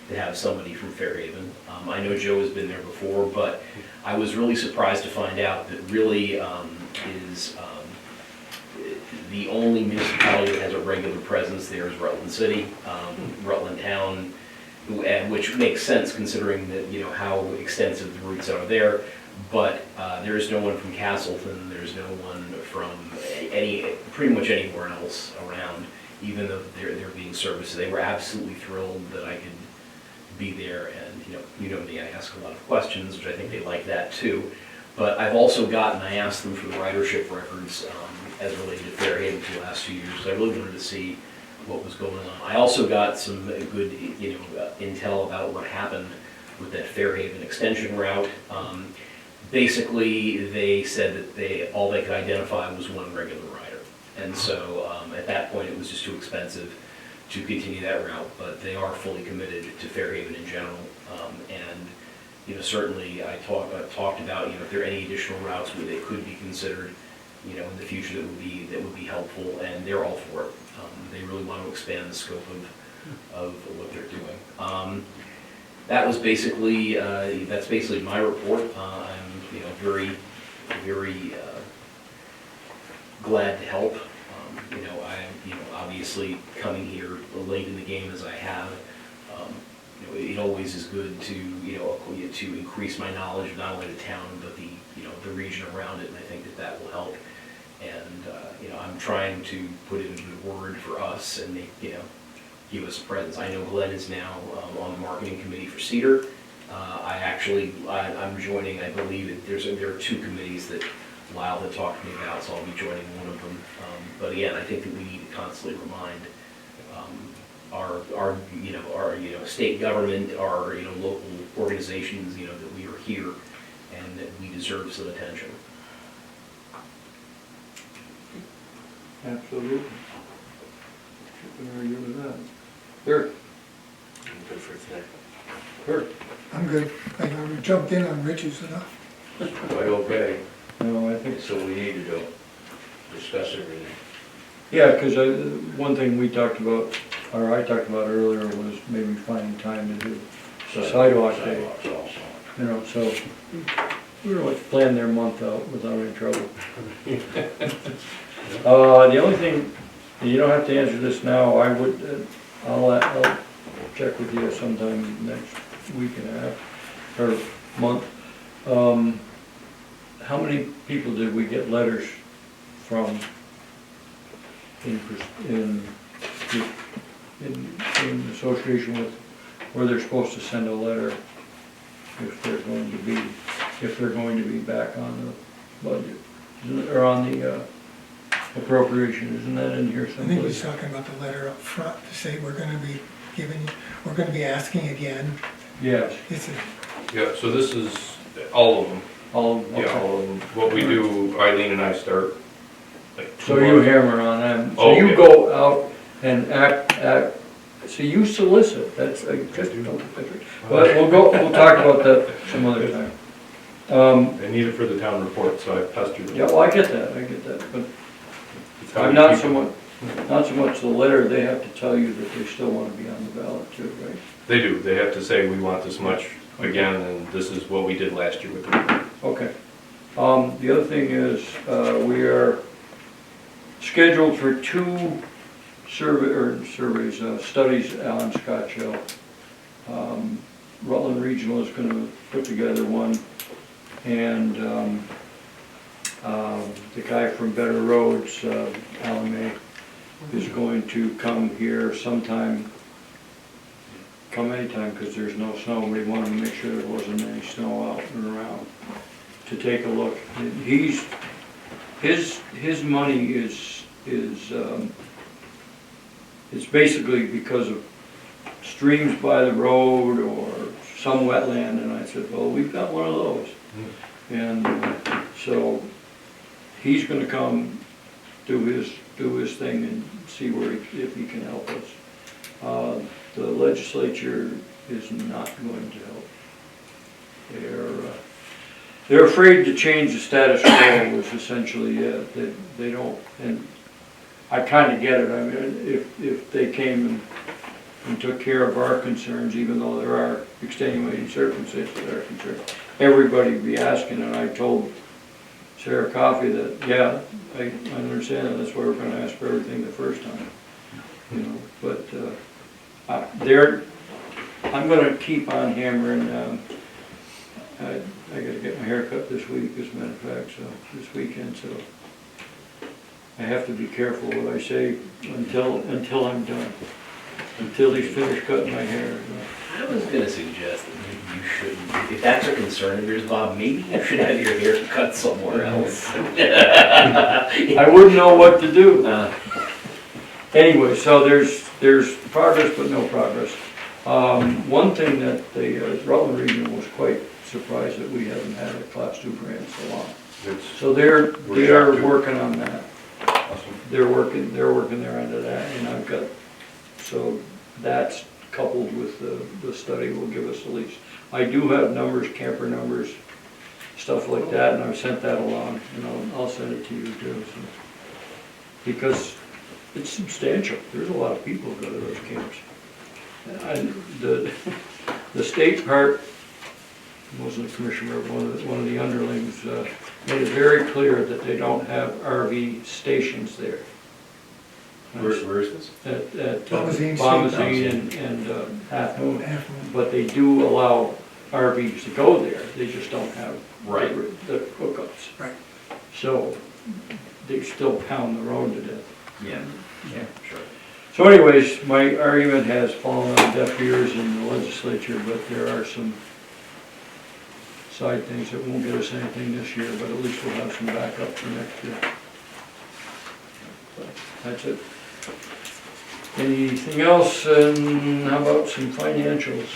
to have somebody from Fairhaven. I know Joe has been there before, but I was really surprised to find out that really is the only municipality that has a regular presence there is Rutland City, Rutland Town, which makes sense considering that, you know, how extensive the routes are there. But there is no one from Castleton, there's no one from pretty much anywhere else around, even though they're being serviced. They were absolutely thrilled that I could be there, and you know me, I ask a lot of questions, which I think they like that too. But I've also I asked them for the ridership records as related to Fairhaven for the last 2 years, so I really wanted to see what was going on. I also got some good intel about what happened with that Fairhaven extension route. Basically, they said that all they could identify was one regular rider. And so at that point, it was just too expensive to continue that route, but they are fully committed to Fairhaven in general. And you know, certainly I talked about, you know, if there are any additional routes where they could be considered, you know, in the future that would be helpful, and they're all for it. They really want to expand the scope of what they're doing. That's basically my report. I'm very glad to help. I'm obviously coming here late in the game as I have. You know, it always is good to, to increase my knowledge of not only the town, but the, the region around it, and I think that that will help. And, I'm trying to put in a good word for us and make, give us a presence. I know Glenn is now on the marketing committee for Cedar. I'm joining, I believe that there are 2 committees that Lyle had talked to me about, so I'll be joining one of them. But again, I think that we need to constantly remind our state government, our, local organizations, that we are here and that we deserve some attention. Absolutely. Can't argue with that. There, I'm good for today. Kurt. I'm good. I already jumped in on Rich's enough. Quite okay, No, I think, so we need to do, discuss everything. yeah, because one thing we talked about, or I talked about earlier, was maybe finding time to do sidewalk day. Sidewalks also. So we were like plan their month out without any trouble. The only thing, and you don't have to answer this now, I would, I'll check with you sometime next week and a half, or month. How many people did we get letters from in association with, where they're supposed to send a letter if they're going to be back on the budget, or on the appropriation? Isn't that in here I think he's someplace? talking about the letter up front to say we're gonna be we're gonna be asking again. Yes, It's a, Yeah, so this is all of them. all, Yeah, okay. all of them. What we do, Eileen and I start like 2 So you months. hammer on them, so Oh, you yeah. go out and act, so you solicit, that's, but we'll talk about that some other time. I need it for the town report, so I pestered them. Yeah, well, I get that, but It's how I'm you not keep so them. much, not so much the letter, they have to tell you that they still want to be on the ballot too, right? They do, they have to say, we want this much again, and this is what we did last year with the report. Okay. The other thing is, we are scheduled for 2 studies on Scotch Hill. Rutland Regional is gonna put together one, and, the guy from Better Roads, Alan May, is going to come here sometime, come anytime, because there's no snow. We wanted to make sure there wasn't any snow out and around, to take a look. And his money is it's basically because of streams by the road or some wetland, and I said, well, we've got one of those. And so he's gonna come do his thing and see if he can help us. The legislature is not going to help. They're afraid to change the status quo, was essentially it. They don't, and I kinda get it. I mean, if they came and took care of our concerns, even though there are extenuating circumstances that are concerned, everybody would be asking, and I told Sarah Coffey that, yeah, I understand that, that's why we're gonna ask for everything the first time. But I'm gonna keep on hammering. I gotta get my hair cut this week, as a matter of fact, so this weekend, so I have to be careful what I say until I'm done, until he's finished cutting my hair. I was gonna suggest that maybe you shouldn't, if that's a concern of yours, Bob, maybe you should have your hair cut somewhere else. I wouldn't know what to do. Anyway, so there's progress, but no progress. One thing that the Rutland region was quite surprised that we haven't had a class 2 grant in so long. So they are working on that. Awesome. They're working their end of that, and so that's coupled with the study will give us at least. I do have numbers, camper numbers, stuff like that, and I've sent that along, and I'll send it to you too. So. Because it's substantial. There's a lot of people who go to those camps. And the state part, wasn't a commissioner, one of the underlings, made it very clear that they don't have RV stations there. Where is this? At Bombazine Bombazine and Half Moon. Half Moon. But they do allow RVs to go there, they just don't have Right. the hookups. Right. So they still pound the road to death. Yeah, yeah, sure. So anyways, my argument has fallen on deaf ears in the legislature, but there are some side things that won't get us anything this year, but at least we'll have some backup for next year. That's it. Anything else, and how about some financials?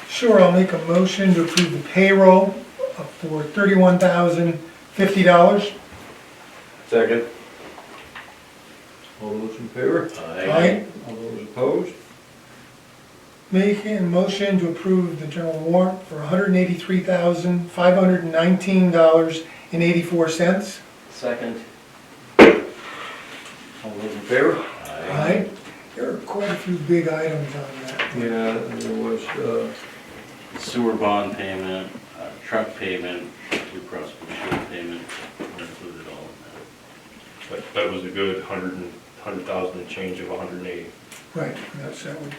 Sure, I'll make a motion to approve the payroll for $31,050. Second. All those in favor? Aye. All those opposed? Making a motion to approve the general warrant for $183,519.84. Second. All those in favor? Aye. There are quite a few big items on that. Yeah, there was, Sewer bond payment, truck payment, Blue Cross Blue Shield payment, we're included all in That was a good 100,000 and change of 180. Right, that's that one.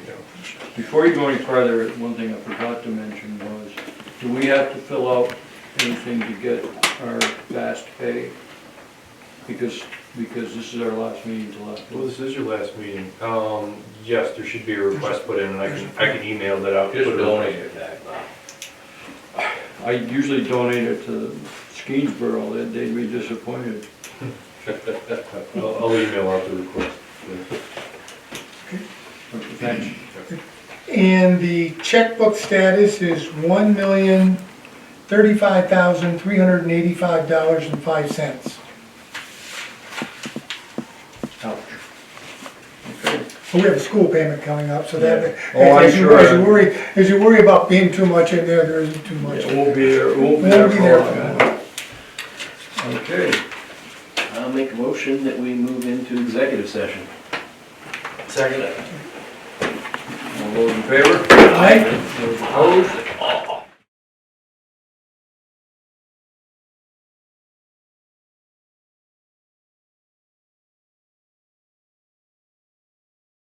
before you go any farther, one thing I forgot to mention was, do we have to fill out anything to get our fast pay? Because this is our last meeting till Well, October. this is your last meeting. Yes, there should be a request put in, and I can email that out. Just donate it back. I usually donate it to Skeensboro, they'd be disappointed. I'll email out the request. Okay, thanks. And the checkbook status is $1,035,385.05. Ouch. Okay. We have a school payment coming up, so that, Oh, I'm as you sure. as you worry about being too much in there, there isn't too much. It won't be there, Won't be there for for long. Okay, I'll make a motion that we move into executive session. Second. all those in favor? Aye. Those opposed?